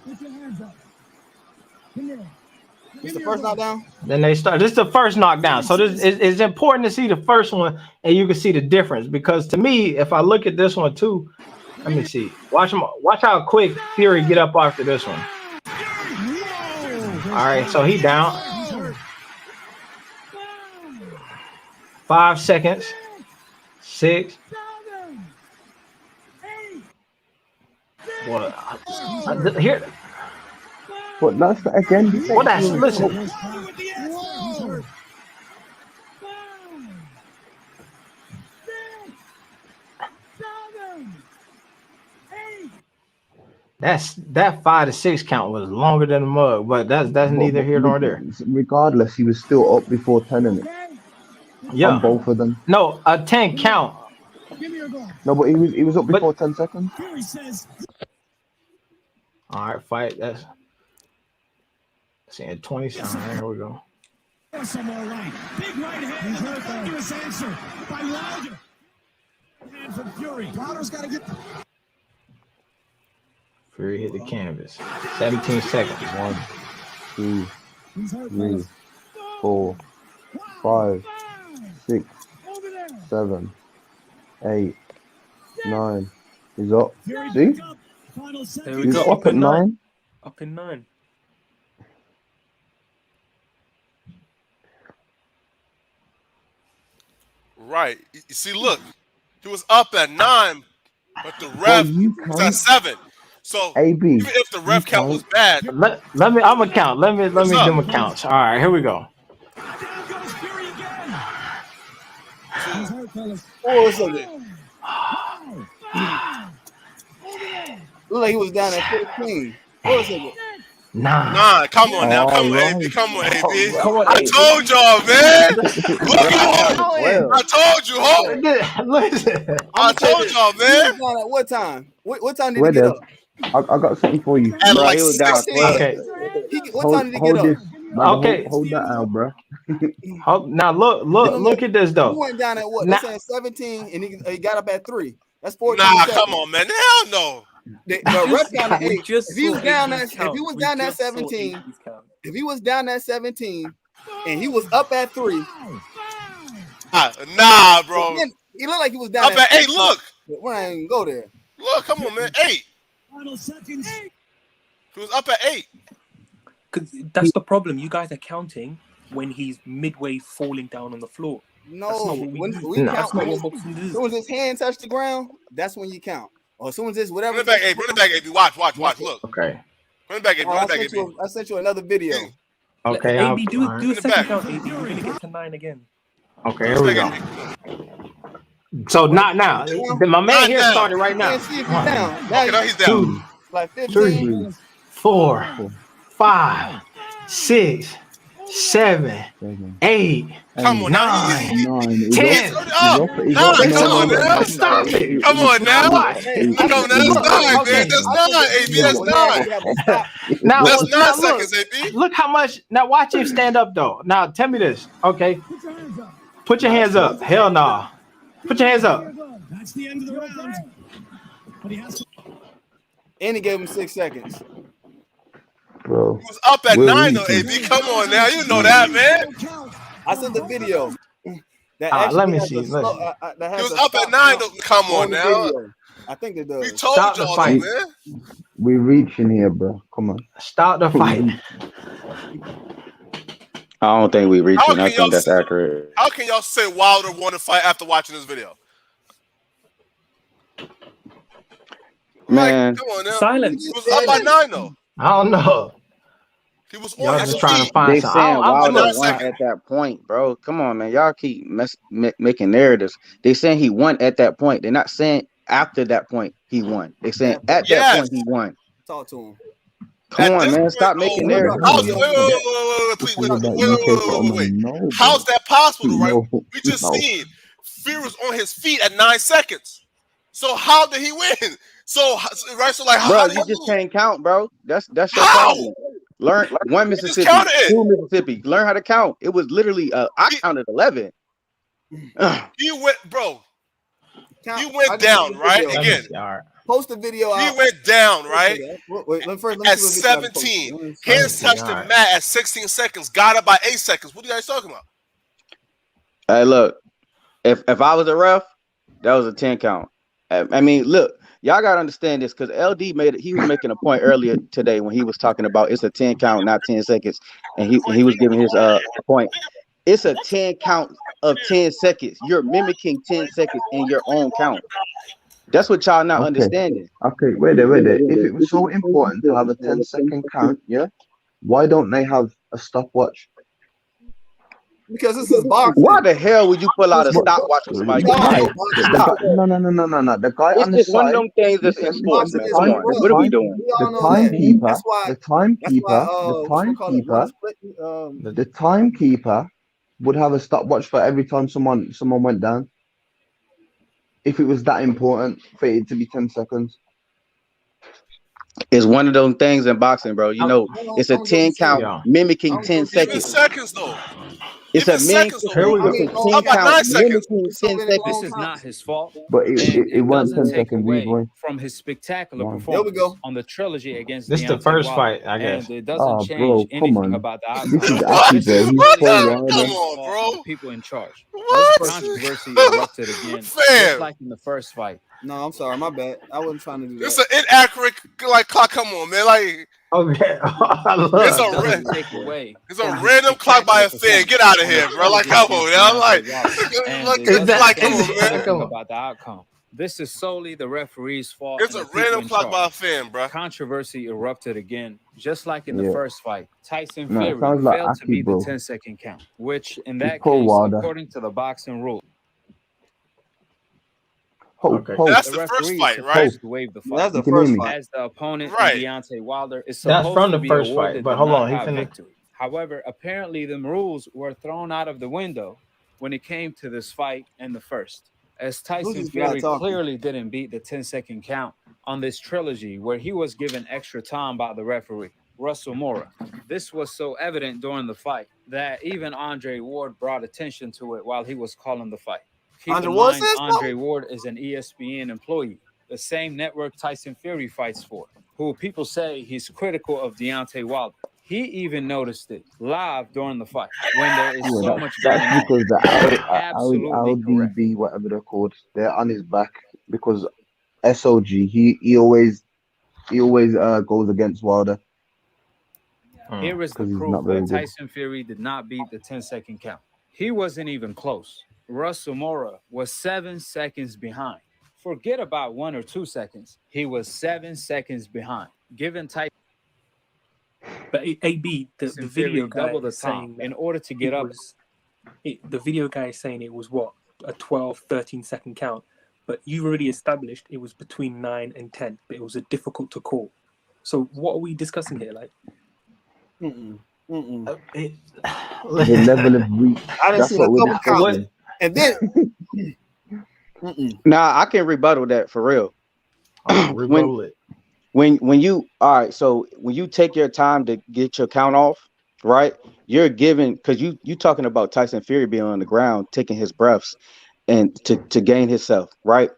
It's the first knockdown. Then they start. This is the first knockdown. So this is important to see the first one, and you can see the difference. Because to me, if I look at this one too, let me see. Watch how quick Fury get up after this one. All right, so he down. 5 seconds. 6. What? Here. But that's again. Well, that's listen. That 5 to 6 count was longer than the mug, but that's neither here nor there. Regardless, he was still up before 10 in it. Yeah, on both of them. No, a 10 count. No, but he was up before 10 seconds. All right, fight. That's saying 20. All right, here we go. Somewhere right. Big right hand. Fabulous answer by Wilder. And from Fury. Wilder's got to get. Fury hit the canvas. 17 seconds. 1, 2, 3, 4, 5, 6, 7, 8, 9. He's up. See? There we He's go. up at 9. Up in 9. Right. You see, look, he was up at 9, but the ref was at 7. So AB, even if the ref count was bad, let me. I'm gonna count. Let me do my counts. All right, here we go. Look like he was down at 15. Nah. Come on now. Come on, AB. Come on, AB. I told y'all, man. Look at him. I told you, Hope. Listen. I told y'all, man. He was down at what time? What time did he get up? I got something for you. At like 16. Okay. What time did he get up? Okay. Hold that out, bro. Now look at this though. He went down at what? They're saying 17, and he got up at 3. That's 14. Nah, come on, man. Hell no. The ref down at 8. If he was down at 17, and he was up at 3. Nah, bro. He looked like he was down up at 8. Look. We ain't even go there. Look, come on, man. 8. He was up at 8. Because that's the problem. You guys are counting when he's midway falling down on the floor. No, we count. As soon as his hand touched the ground, that's when you count. Or as soon as this whatever. Run it back, AB. Watch. Look. Okay. Run it back, AB. I sent you another video. Okay, AB, do right. a second count, AB. You're gonna get to 9 again. Okay, here we go. So not now. My man here started right now. See if he's down. Okay, now he's down. 2, Like 15. 3, 4, 5, 6, 7, 8. Come on now. 9, 10. Come on now. Stop it. Come on now. Come on, that's 9, man. That's 9, AB. That's 9. Now, That's 9 now seconds, look, AB. look how much. Now watch him stand up though. Now tell me this, okay? Put your hands up. Hell no. Nah. Put your hands up. That's the end of the round. But he has to. And he gave him 6 seconds. Bro. He was up at 9 though, AB. Come on now. You know that, man. I sent the video. Let me see. He was up at 9 though. Come on now. I think it does. We told Stop the y'all, fight. man. We reaching here, bro. Come on. Start the fight. I don't think we reaching. How I can y'all think that's say- accurate. How can y'all say Wilder won a fight after watching this video? Man. Like, come on now. Silence. He was up by 9 though. I don't know. He was Y'all on his just trying to feet. find They something. saying Wilder know. won at that point, bro. Come on, man. Y'all keep making narratives. They saying he won at that point. They're not saying after that point he won. They saying at that point he won. Talk to him. Come At on, this man. point, Stop making though, narratives. Wait. How's that possible, right? We just seen Fury was on his feet at 9 seconds. So how did he win? So right, so like, Bro, how you just can't count, bro. That's your How? problem. Learn one Mississippi, counted it. 2 Mississippi. Learn how to count. It was literally I counted 11. He went, bro. Count. He went I just down, sent the right? video. Again, All right. Post the video he out. went down, right? Wait, let me At see what video I 17. posted. Hands touched the Alright. mat at 16 seconds. Got up by 8 seconds. What are you guys talking about? Hey, look, if I was a ref, that was a 10 count. I mean, look, y'all gotta understand this because LD made it. He was making a point earlier today when he was talking about it's a 10 count, not 10 seconds, and he was giving his point. It's a 10 count of 10 seconds. You're mimicking 10 seconds in your own count. That's what y'all not understanding. Okay, wait there. If it was so important to have a 10-second count, yeah, why don't they have a stopwatch? Because this is boxing. Why the hell would you pull out a stopwatch for somebody? Why? Stop. No. The guy It's on the just one of side. them things that's in sports, man. Come on. The What are we doing? The timekeeper would have a stopwatch for every time someone went down. If it was that important for it to be 10 seconds. It's one of those things in boxing, bro. You know, it's a 10 count mimicking 10 seconds. Seconds though. It's a seconds, though. Here we go. 10 How about 9 count seconds? mimicking 10 seconds. This is not his fault. But and it wasn't 10 doesn't take seconds away either way. from his spectacular There we performance go. on the trilogy against This is the Deontay first Wilder. fight, I guess. And it doesn't change bro, come anything on. about the This is outcome. actually This is What? so Come wild. on, bro. the people in charge. That's Controversy erupted again, just Fam. like in the first fight. No, I'm sorry, my bad. I wasn't trying to do that. It's an inaccurate like clock. Come on, man. Like Okay. I love it's it. a Doesn't take away. it's a random clock by a fan. Get out of here, bro. Like come on, man. I'm like, Is that- like come on, is that- man. come on. About the outcome. This is solely the referee's fault. It's and a the people random in clock charge. by a fan, bro. Controversy erupted again, just like in the Yeah. first fight. Tyson No, it Fury sounds like failed to Aki, beat bro. the 10-second count, which in that Poor case, Wilder. according to the boxing rule, Okay. That's the the first referee fight, is right? supposed to waive the fight. That's the You can hear first me. fight. As the opponent, Right. Deontay Wilder, is That's supposed from to the be first awarded fight, but the hold on, he knockout finna- victory. However, apparently the rules were thrown out of the window when it came to this fight in the first, as Tyson this guy Fury talking? clearly didn't beat the 10-second count on this trilogy where he was given extra time by the referee, Russell Mora. This was so evident during the fight that even Andre Ward brought attention to it while he was calling the fight. Keep Andre in Ward mind, says so? Andre Ward is an ESPN employee, the same network Tyson Fury fights for, who people say he's critical of Deontay Wilder. He even noticed it live during the fight when there is so much going That's on. because the Absolutely LDB, whatever they're called, they're on his back because SOG, he always goes against Wilder. Here is the 'Cause he's proof not very that good. Tyson Fury did not beat the 10-second count. He wasn't even close. Russell Mora was 7 seconds behind. Forget about 1 or 2 seconds. He was 7 seconds behind. Given Tyson But AB, the video guy double the is saying time in order to get up. The video guy is saying it was what, a 12, 13 second count. But you've already established it was between 9 and 10, but it was a difficult to call. So what are we discussing here? Like, the level of reach. I didn't see a couple counts, and then. Nah, I can rebuttal that for real. Rebuttal it. When you all right, so when you take your time to get your count off, right? You're giving, because you talking about Tyson Fury being on the ground, taking his breaths, and to gain himself, right?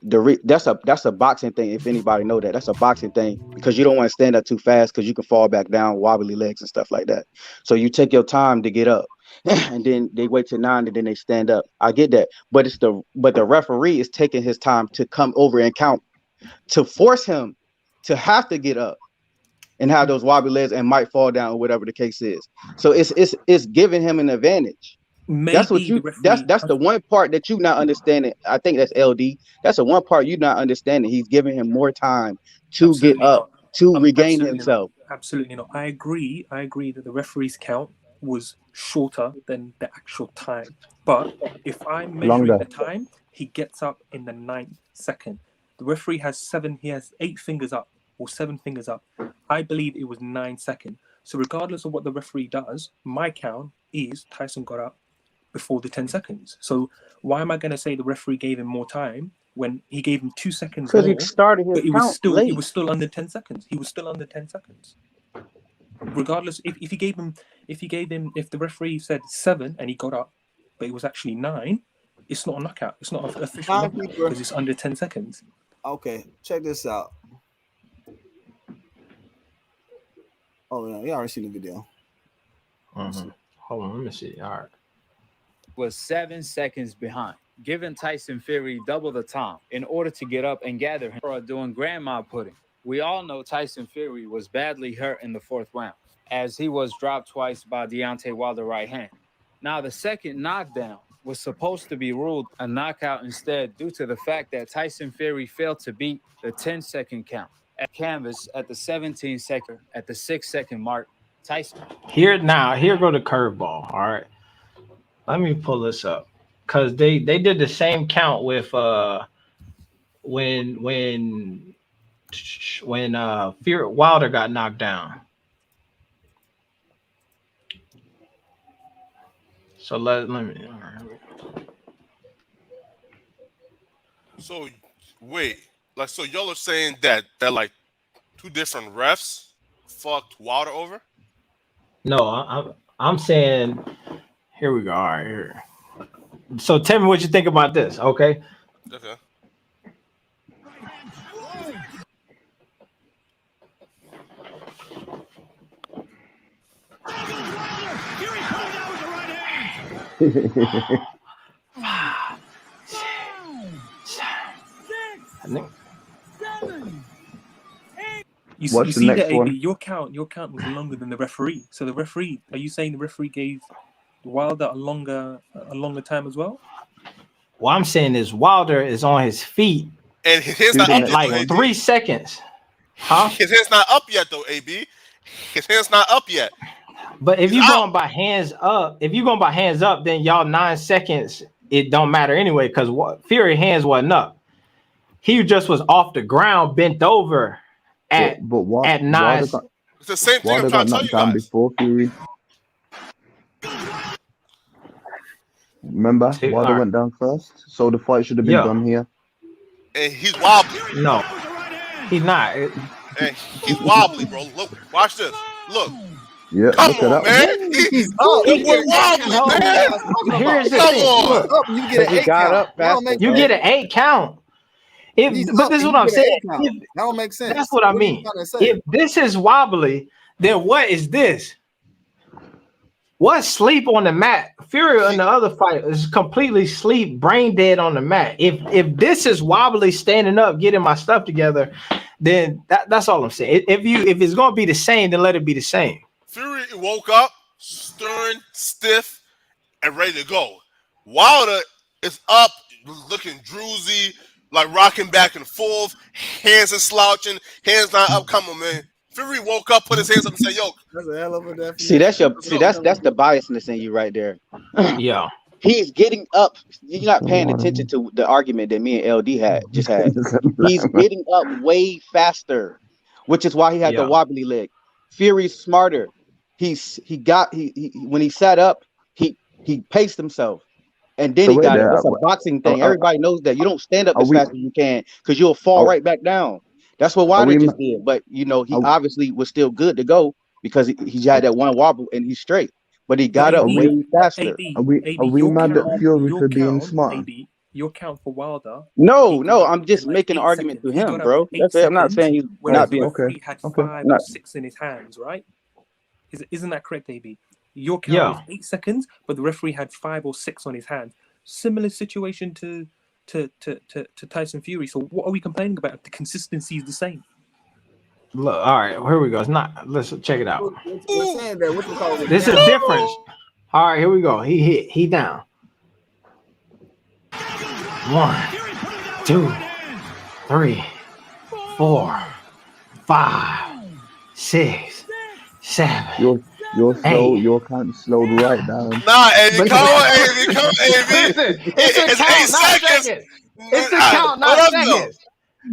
That's a boxing thing. If anybody know that, that's a boxing thing, because you don't want to stand up too fast because you can fall back down, wobbly legs and stuff like that. So you take your time to get up, and then they wait till 9 and then they stand up. I get that, but the referee is taking his time to come over and count, to force him to have to get up and have those wobbly legs and might fall down or whatever the case is. So it's giving him an advantage. Maybe That's what you. That's the one part that you not understanding. I think that's LD. That's the one part you not understanding. He's giving him more time to get up, to regain himself. Absolutely not. I agree that the referee's count was shorter than the actual time. But if I'm measuring the time, he gets up in the 9th second. The referee has 8 fingers up or 7 fingers up. I believe it was 9 seconds. So regardless of what the referee does, my count is Tyson got up before the 10 seconds. So why am I going to say the referee gave him more time when he gave him 2 seconds more? Because he started his count late. It was still under 10 seconds. He was still under 10 seconds. Regardless, if the referee said 7 and he got up, but it was actually 9, it's not a knockout. It's not an official knockout because it's under 10 seconds. Okay, check this out. Oh yeah, you already seen the video. Hold on, let me see. All right. Was 7 seconds behind, giving Tyson Fury double the time in order to get up and gather him for doing grandma pudding. We all know Tyson Fury was badly hurt in the 4th round, as he was dropped twice by Deontay Wilder right hand. Now, the second knockdown was supposed to be ruled a knockout instead, due to the fact that Tyson Fury failed to beat the 10-second count at canvas at the 17 second, at the 6-second mark. Tyson. Here go the curveball. All right. Let me pull this up, because they did the same count with when Fury Wilder got knocked down. So let me. All right. So wait, like, so y'all are saying that like 2 different refs fucked Wilder over? No, I'm saying. Here we go. All right, here. So tell me what you think about this, okay? Okay. You see that, AB, your count was longer than the referee. So the referee, are you saying the referee gave Wilder a longer time as well? What I'm saying is Wilder is on his feet, and his hand's not up like yet, 3 seconds. Huh? His hand's not up yet, though, AB. His hand's not up yet. But if you're going by hands up, then y'all 9 seconds, it don't matter anyway, because Fury hands wasn't up. He just was off the ground, bent over at 9. It's the same thing I'm trying to tell you guys. Before Fury. Remember, Wilder went down first, so the fight should have been done here. And he's wobbly. No, he's not. And he's wobbly, bro. Look, watch this. Look. Yeah, come look on, at man. He's wobbly, man. Here's the come thing. on. Look, you get an 8 count. You get an 8 count. But this is what I'm saying. That don't make sense. That's what I mean. If this is wobbly, then what is this? What's sleep on the mat? Fury in the other fight is completely sleep, brain dead on the mat. If this is wobbly, standing up, getting my stuff together, then that's all I'm saying. If it's gonna be the same, then let it be the same. Fury woke up, stern, stiff, and ready to go. Wilder is up, looking droozy, like rocking back and forth, hands are slouching, hands not up. Come on, man. Fury woke up, put his hands up, and said, "Yo." That's a hell of a definition. See, that's the biasness in you right there. Yeah. He's getting up. You're not paying attention to the argument that me and LD had. He's getting up way faster, which is why he had the wobbly leg. Fury's smarter. He when he sat up, he paced himself. And then he got it. That's a boxing thing. Everybody knows that. You don't stand up as fast as you can because you'll fall right back down. That's what Wilder just did. But, he obviously was still good to go because he had that one wobble and he's straight. But he got up way faster. Are we mad at Fury for being smart? Your count for Wilder. No, I'm just making an argument to him, bro. That's it. I'm not saying he's not being okay. He had 5 or 6 in his hands, right? Isn't that correct, AB? Your count was 8 seconds, but the referee had 5 or 6 on his hands. Similar situation to Tyson Fury. So what are we complaining about? The consistency is the same. Look, all right, here we go. It's not. Let's check it out. This is different. All right, here we go. He down. 1, 2, 3, 4, 5, 6, 7. You're slow. Your count slowed right down. Nah, AB, come on, AB. It's 8 seconds. It's a count, not seconds.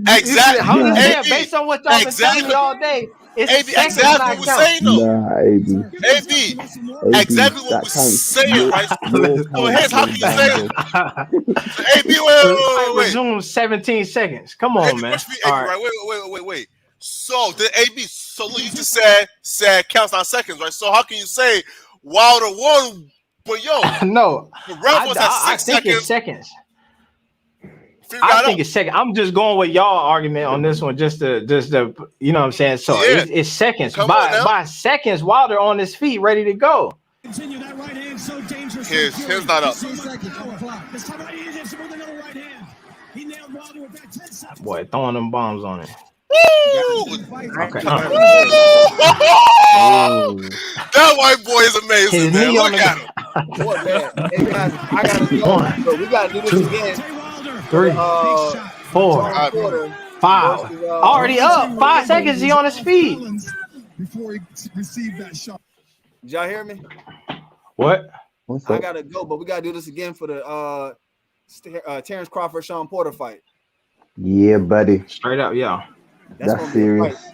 Exactly. Based on what y'all been telling me all day, it's AB, exactly what we're saying though. Nah, AB. Exactly what we're saying, right? So here's how can you say it? AB, wait. Resume 17 seconds. Come on, man. All right. Wait. So the AB, so look, you just said counts on seconds, right? So how can you say Wilder won? But yo, no, the ref was at 6 seconds. It's seconds. I think it's second. I'm just going with y'all argument on this one, just to you know what I'm saying. So it's seconds. By seconds, Wilder on his feet, ready to go. Continue that right hand, so dangerous. His not up. Boy, throwing them bombs on it. Okay. That white boy is amazing, man. Look at him. What, man? Hey, guys, I gotta go. But we gotta do this again. 3, 4, 5. Already up. 5 seconds. He on his feet. Before he received that shot. Did y'all hear me? What? I gotta go, but we gotta do this again for the Terrence Crawford Sean Porter fight. Yeah, buddy. Straight up, yeah. That's serious.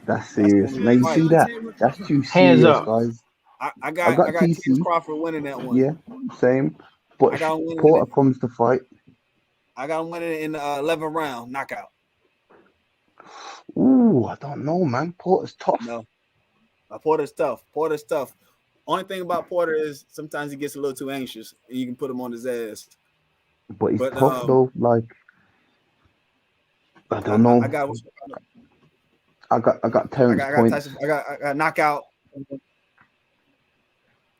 That's serious. Now you see that? That's too serious, hands up, guys. I got Terrence Crawford winning that one. Yeah, same. But Porter comes to fight. I got him winning in the 11th round knockout. Ooh, I don't know, man. Porter's tough. No, Porter's tough. Only thing about Porter is sometimes he gets a little too anxious, and you can put him on his ass. But he's tough though. Like, I don't know. I got Terrence points. I got knockout.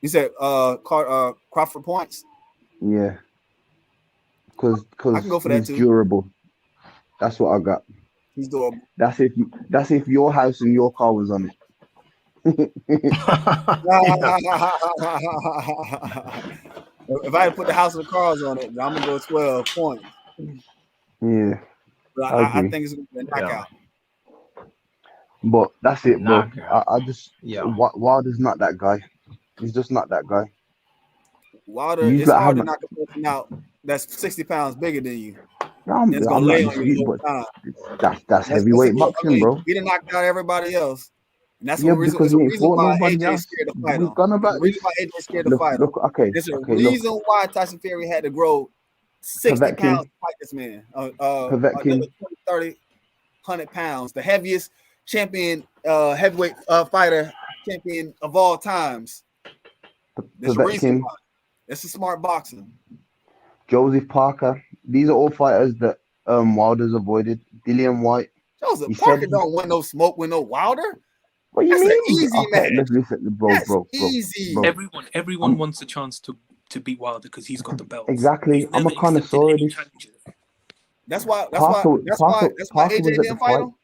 You said Crawford points. Yeah. Because I can go for that too. Durable. That's what I got. He's durable. That's if your house and your car was on it. If I had put the house and the cars on it, I'm gonna go 12 points. Yeah. But I think it's gonna be a knockout. But that's it, bro. I just Wilder's not that guy. He's just not that guy. Wilder, it's hard to knock a person out that's 60 pounds bigger than you. It's gonna lay on you the whole time. That's heavyweight boxing, bro. He didn't knock out everybody else. And that's the reason why AJ's scared to fight him. The reason why AJ's scared to fight him. There's a reason why Tyson Fury had to grow 60 pounds to fight this man. 30, 100 pounds. The heaviest champion, heavyweight fighter champion of all times. There's a reason why. It's a smart boxing. Joseph Parker. These are all fighters that Wilder's avoided. Dillian White. Joseph Parker don't want no smoke with no Wilder. What do you mean? Easy, man. Let's listen, bro. Easy. Bro. Everyone wants a chance to beat Wilder because he's got the belt. Exactly. I'm a connoisseur of this. That's why AJ didn't fight him.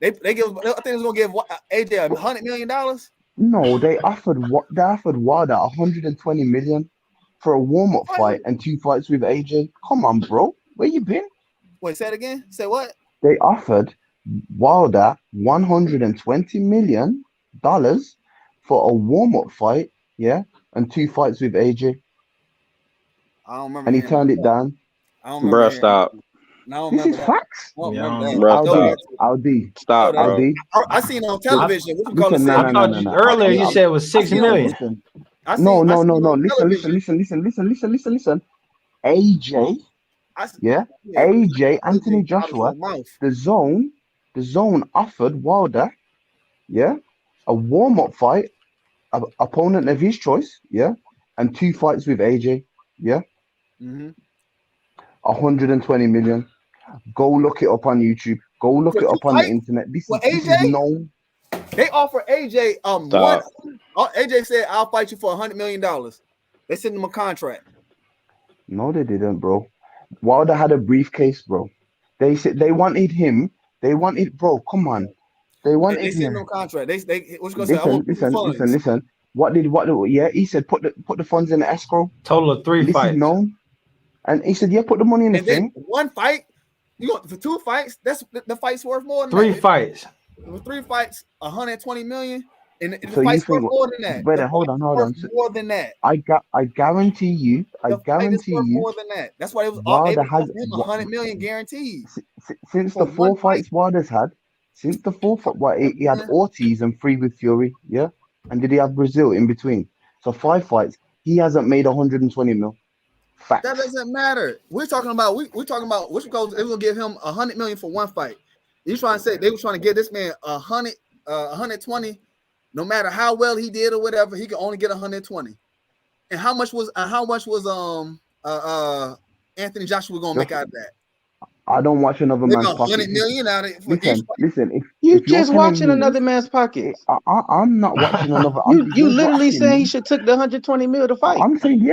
I think it was gonna give AJ $100 million. No, they offered Wilder $120 million for a warm-up fight and 2 fights with AJ. Come on, bro. Where you been? Wait, say it again. Say what? They offered Wilder $120 million for a warm-up fight, yeah, and 2 fights with AJ. I don't remember. And he turned it down. I don't remember. Bruh, stop. This is facts. I don't remember that. Bruh, I'll do. Stop, bro. I seen it on television. What you call it? Listen, I thought earlier you said it was 6 million. No. Listen. AJ, AJ, Anthony Joshua, the zone offered Wilder, a warm-up fight, opponent of his choice, and 2 fights with AJ, 120 million. Go look it up on YouTube. Go look it up on the internet. This is known. They offer AJ one. AJ said, "I'll fight you for $100 million." They sent him a contract. No, they didn't, bro. Wilder had a briefcase, bro. They said they wanted him. They wanted, bro. Come on. They wanted They sent him a contract. They what's gonna say? Listen. What? Yeah, he said put the funds in the escrow. Total of 3 fights. Is known. And he said, put the money in the thing. One fight. You got for 2 fights. That's the fight's worth more than 3 that. fights. With 3 fights, 120 million, and the So fight's worth more than that. Brother, hold on. More than that. I guarantee you. More than that. That's why it was Wilder has him 100 million guaranteed. Since the 4 fights Wilder's had, since the 4 fight, he had Ortiz and 3 with Fury, and did he have Brazil in between? So 5 fights. He hasn't made 120 mil. Facts. That doesn't matter. We're talking about which goes. It will give him 100 million for 1 fight. He's trying to say they were trying to give this man 120. No matter how well he did or whatever, he can only get 120. And how much was Anthony Joshua gonna make out of that? I don't watch another man's pocket. 100 million out of it. Listen. If you just watching another man's pocket. I'm not watching another. You literally saying he should took the 120 mil to fight. I'm saying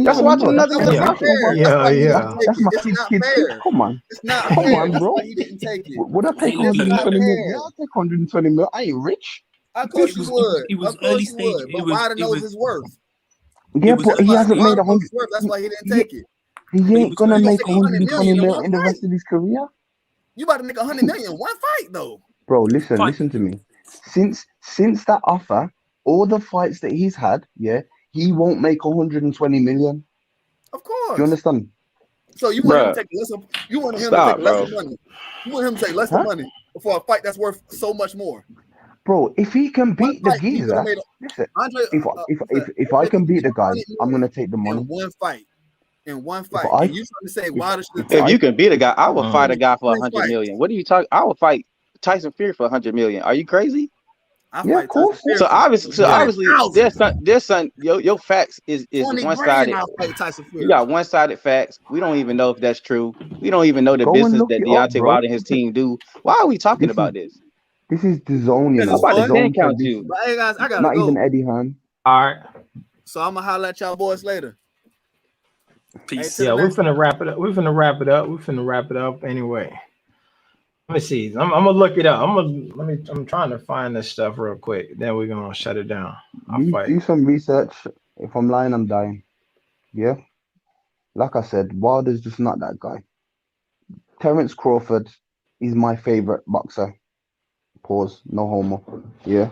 that's watching another man's pocket. Yeah. That's my kid. Come on. It's not Come fair. on, bro. He didn't take it. Would I take 120 mil? Yeah, I'll take 120 mil. I ain't rich. Of course you would. It was early stage. But Wilder knows his worth. Yeah, but he hasn't made 100. That's why he didn't take it. He ain't gonna make 120 mil in the rest of his career. You about to make 100 million 1 fight though. Bro, listen to me. Since that offer, all the fights that he's had, he won't make 120 million. Of course. Do you understand? So you want him to take less of money. You want him to take less money for a fight that's worth so much more. Bro, if he can beat the geezer, listen. If I can beat the guy, I'm gonna take the money. In one fight. And you trying to say Wilder should if you can beat a guy, I would fight a guy for 100 million. What are you talking? I would fight Tyson Fury for 100 million. Are you crazy? Yeah, of course. So obviously, there's some your facts is one-sided. You got one-sided facts. We don't even know if that's true. We don't even know the business that Deontay Wilder and his team do. Why are we talking about this? This is the zone, you know. About the zone count you. But hey guys, I gotta not go. Even Eddie Hearn. All right. So I'm gonna holler at y'all boys later. Peace. Yeah, we're finna wrap it up. Anyway. Let me see. I'm gonna look it up. I'm trying to find this stuff real quick. Then we're gonna shut it down. Do some research. If I'm lying, I'm dying. Yeah. Like I said, Wilder's just not that guy. Terence Crawford is my favorite boxer. Pause. No homo. Yeah.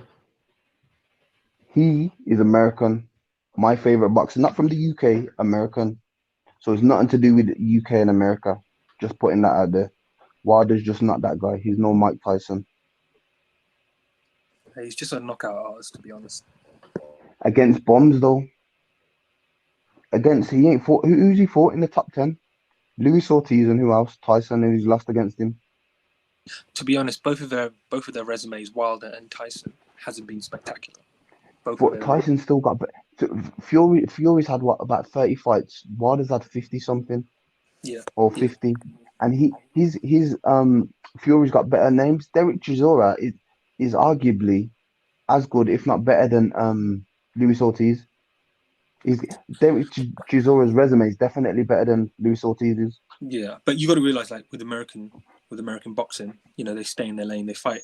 He is American. My favorite boxer, not from the UK, American. So it's nothing to do with the UK and America. Just putting that out there. Wilder's just not that guy. He's no Mike Tyson. He's just a knockout artist, to be honest. Against bombs, though. He ain't fought. Who's he fought in the top 10? Luis Ortiz and who else? Tyson, and he's lost against him. To be honest, both of their resumes, Wilder and Tyson, hasn't been spectacular. But Tyson still got. Fury's had what, about 30 fights. Wilder's had 50 something. Yeah. Or 50. And his Fury's got better names. Derek Chisora is arguably as good, if not better than Luis Ortiz. Derek Chisora's resume is definitely better than Luis Ortiz's. Yeah, but you got to realize, like with American boxing, you know, they stay in their lane. They fight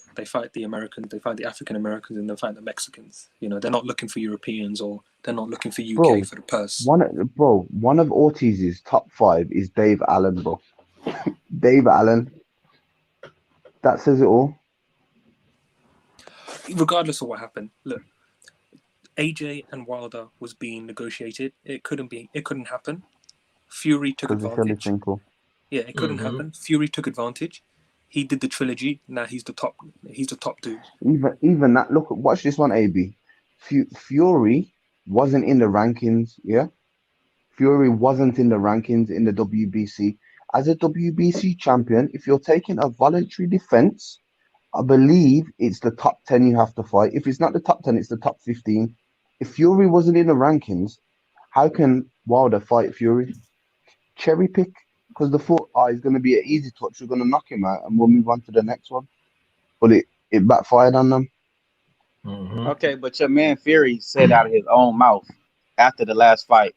the Americans, they fight the African Americans, and they fight the Mexicans. You know, they're not looking for Europeans, or they're not looking for UK for the purse. One of Ortiz's top 5 is Dave Allen, bro. Dave Allen. That says it all. Regardless of what happened, look, AJ and Wilder was being negotiated. It couldn't happen. Fury took advantage. Yeah, it couldn't happen. Fury took advantage. He did the trilogy. Now he's the top dude. Even that. Look, watch this one, AB. Fury wasn't in the rankings. Yeah, Fury wasn't in the rankings in the WBC. As a WBC champion, if you're taking a voluntary defense, I believe it's the top 10 you have to fight. If it's not the top 10, it's the top 15. If Fury wasn't in the rankings, how can Wilder fight Fury? Cherry pick? Because the thought, it's going to be an easy touch. We're going to knock him out and we'll move on to the next one. But it backfired on them. Okay, but your man Fury said out of his own mouth after the last fight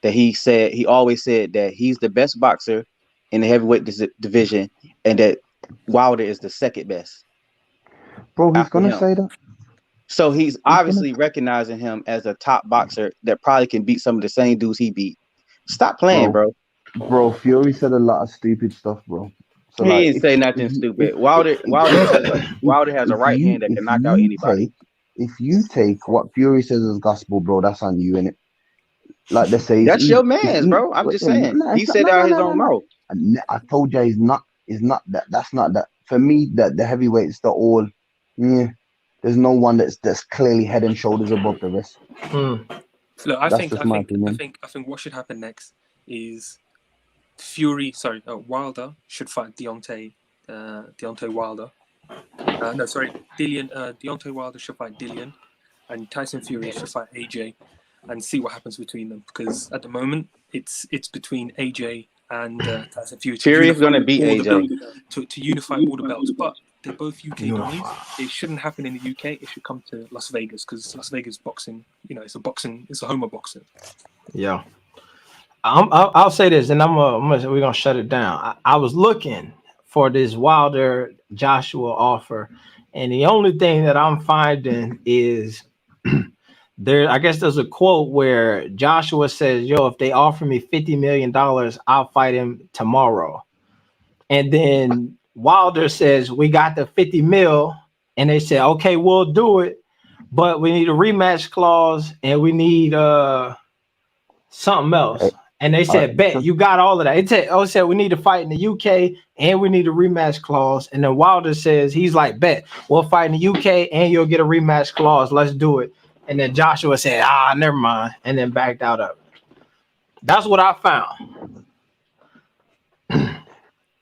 that he always said that he's the best boxer in the heavyweight division and that Wilder is the second best. Bro, he's going to say that. So he's obviously recognizing him as a top boxer that probably can beat some of the same dudes he beat. Stop playing, bro. Bro, Fury said a lot of stupid stuff, bro. So he didn't say nothing stupid. Wilder has a right hand that can knock out anybody. If you take what Fury says as gospel, bro, that's on you, innit? Like they say, that's your man's, bro. I'm just saying. He said out his own mouth. I told you he's not that. That's not that. For me, the heavyweights, they're all, there's no one that's clearly head and shoulders above the rest. Look, I think what should happen next is Wilder should fight Deontay Wilder. Deontay Wilder should fight Dillian, and Tyson Fury should fight AJ, and see what happens between them. Because at the moment, it's between AJ and Tyson Fury. Fury is going to beat AJ to unify all the belts, but they're both UK only. It shouldn't happen in the UK. It should come to Las Vegas because Las Vegas boxing, it's a home of boxing. Yeah. I'll say this, and we're gonna shut it down. I was looking for this Wilder Joshua offer, and the only thing that I'm finding is I guess there's a quote where Joshua says, "Yo, if they offer me $50 million, I'll fight him tomorrow." And then Wilder says, "We got the 50 mil," and they said, "Okay, we'll do it, but we need a rematch clause and we need something else." And they said, "Bet, you got all of that." It said we need to fight in the UK and we need a rematch clause. And then Wilder says, he's like, "Bet, we'll fight in the UK and you'll get a rematch clause. Let's do it." And then Joshua said, "Never mind," and then backed out of it. That's what I found.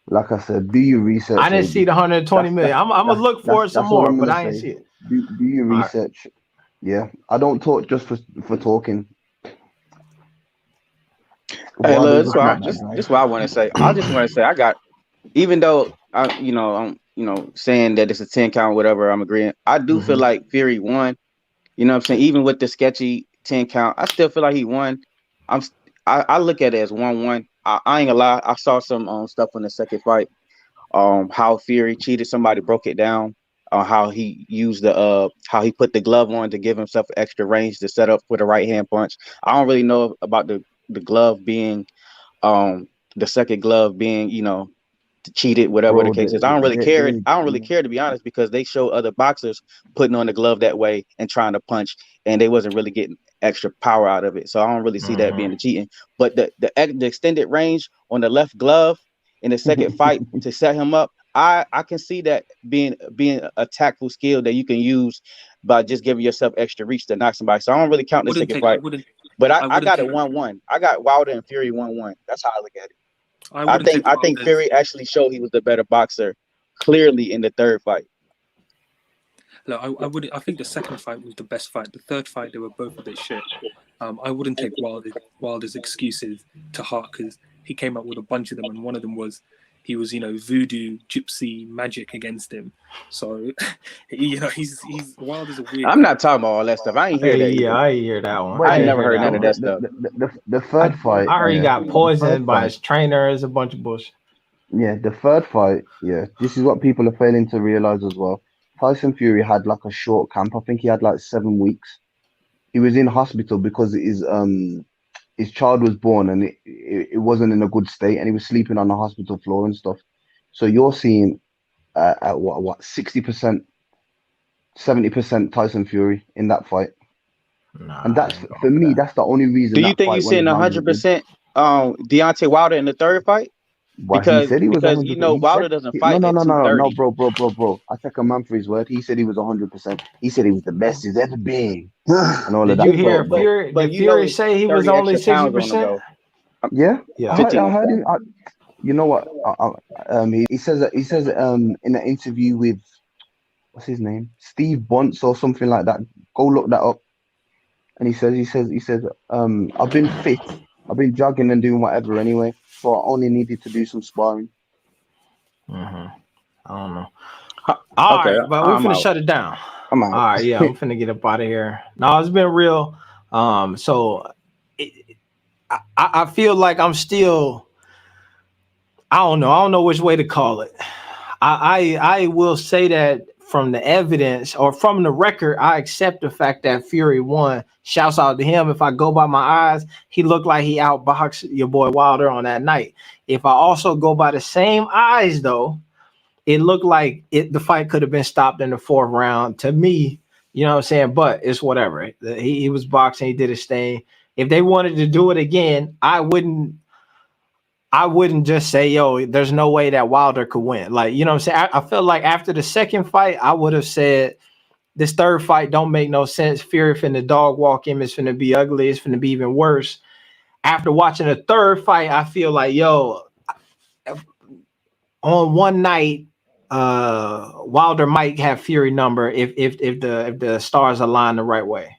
Like I said, do your research. I didn't see the 120 million. I'm gonna look for it some more, but I didn't see it. Do your research. Right. Yeah, I don't talk just for talking. Hey, look, this is what I want to say. I just want to say even though I'm saying that it's a 10 count, whatever, I'm agreeing. I do feel like Fury won. You know what I'm saying? Even with the sketchy 10 count, I still feel like he won. I look at it as 1-1. I ain't gonna lie. I saw some stuff in the second fight. How Fury cheated somebody, broke it down. How he used how he put the glove on to give himself extra range to set up for the right hand punch. I don't really know about the glove being, the second glove being, cheated, whatever the case is. I don't really care. I don't really care, to be honest, because they show other boxers putting on the glove that way and trying to punch, and they wasn't really getting extra power out of it. So I don't really see that being the cheating. But the extended range on the left glove in the second fight to set him up, I can see that being a tactful skill that you can use by just giving yourself extra reach to knock somebody. So I don't really count the second fight. But I got it 1-1. I got Wilder and Fury 1-1. That's how I look at it. I think Fury actually showed he was the better boxer clearly in the third fight. Look, I think the second fight was the best fight. The third fight, they were both a bit shit. I wouldn't take Wilder's excuses to heart because he came up with a bunch of them, and one of them was he was, voodoo, gypsy, magic against him. So, he's Wilder's a weird. I'm not talking about all that stuff. I ain't hear that. Yeah, I hear that one. I ain't never heard none of that stuff. The third fight. I already got poisoned by his trainers, a bunch of bullshit. Yeah, the third fight. Yeah, this is what people are failing to realize as well. Tyson Fury had like a short camp. I think he had like 7 weeks. He was in hospital because his child was born and it wasn't in a good state, and he was sleeping on the hospital floor and stuff. So you're seeing at what 60%, 70% Tyson Fury in that fight. Nah, And that's for me, that's the only reason Do you that think fight you're went seeing as long as it did. 100% Deontay Wilder in the third fight? Well, he said he was Because 100%. He Wilder said doesn't no, fight no, at no, no, no, 230. bro. I take a man for his word. He said he was 100%. He said he was the best he's ever been, and all of did that you stuff, hear bro. Fury? But Did you know Fury it's say he was 30 only extra pounds on the 60%? go. Yeah, Yeah. I heard him. You know what? He says that in an interview with what's his name, Steve Bunce or something like that. Go look that up. And he says, I've been fit. I've been jogging and doing whatever anyway. So I only needed to do some sparring. I don't know. All Okay, right, but we're I'm finna out. shut it down. I'm out. All right, yeah, I'm finna get up out of here. No, it's been real. So I feel like I'm still. I don't know. I don't know which way to call it. I will say that from the evidence or from the record, I accept the fact that Fury won. Shouts out to him. If I go by my eyes, he looked like he outboxed your boy Wilder on that night. If I also go by the same eyes, though, it looked like the fight could have been stopped in the fourth round. To me, you know what I'm saying? But it's whatever. He was boxing. He did his thing. If they wanted to do it again, I wouldn't just say, yo, there's no way that Wilder could win. Like, you know what I'm saying? I feel like after the second fight, I would have said this third fight don't make no sense. Fury finna dog walk him. It's finna be ugly. It's finna be even worse. After watching the third fight, I feel like, yo, on one night, Wilder might have Fury number if the stars align the right way.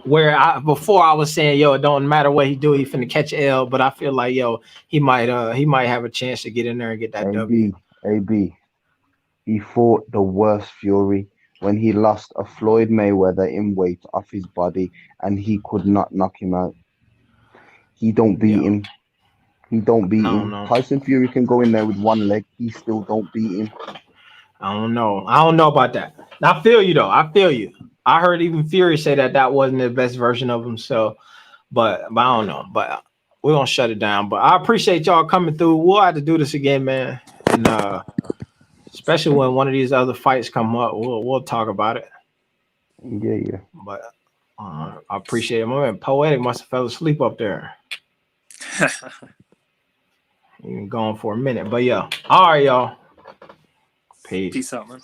Where before I was saying, yo, it don't matter what he do, he finna catch L, but I feel like, yo, he might have a chance to get in there and get that W. AB, he fought the worst Fury when he lost a Floyd Mayweather in weight off his body, and he could not knock him out. He don't beat him. He don't beat him. Know. Tyson Fury can go in there with one leg. He still don't beat him. I don't know about that. I feel you though. I feel you. I heard even Fury say that wasn't the best version of himself. But I don't know. But we're gonna shut it down. But I appreciate y'all coming through. We'll have to do this again, man. And especially when one of these other fights come up, we'll talk about it. Yeah. But I appreciate it. My man Poetic must have fell asleep up there. He been gone for a minute. But yeah. All right, y'all. Peace Peace out, man.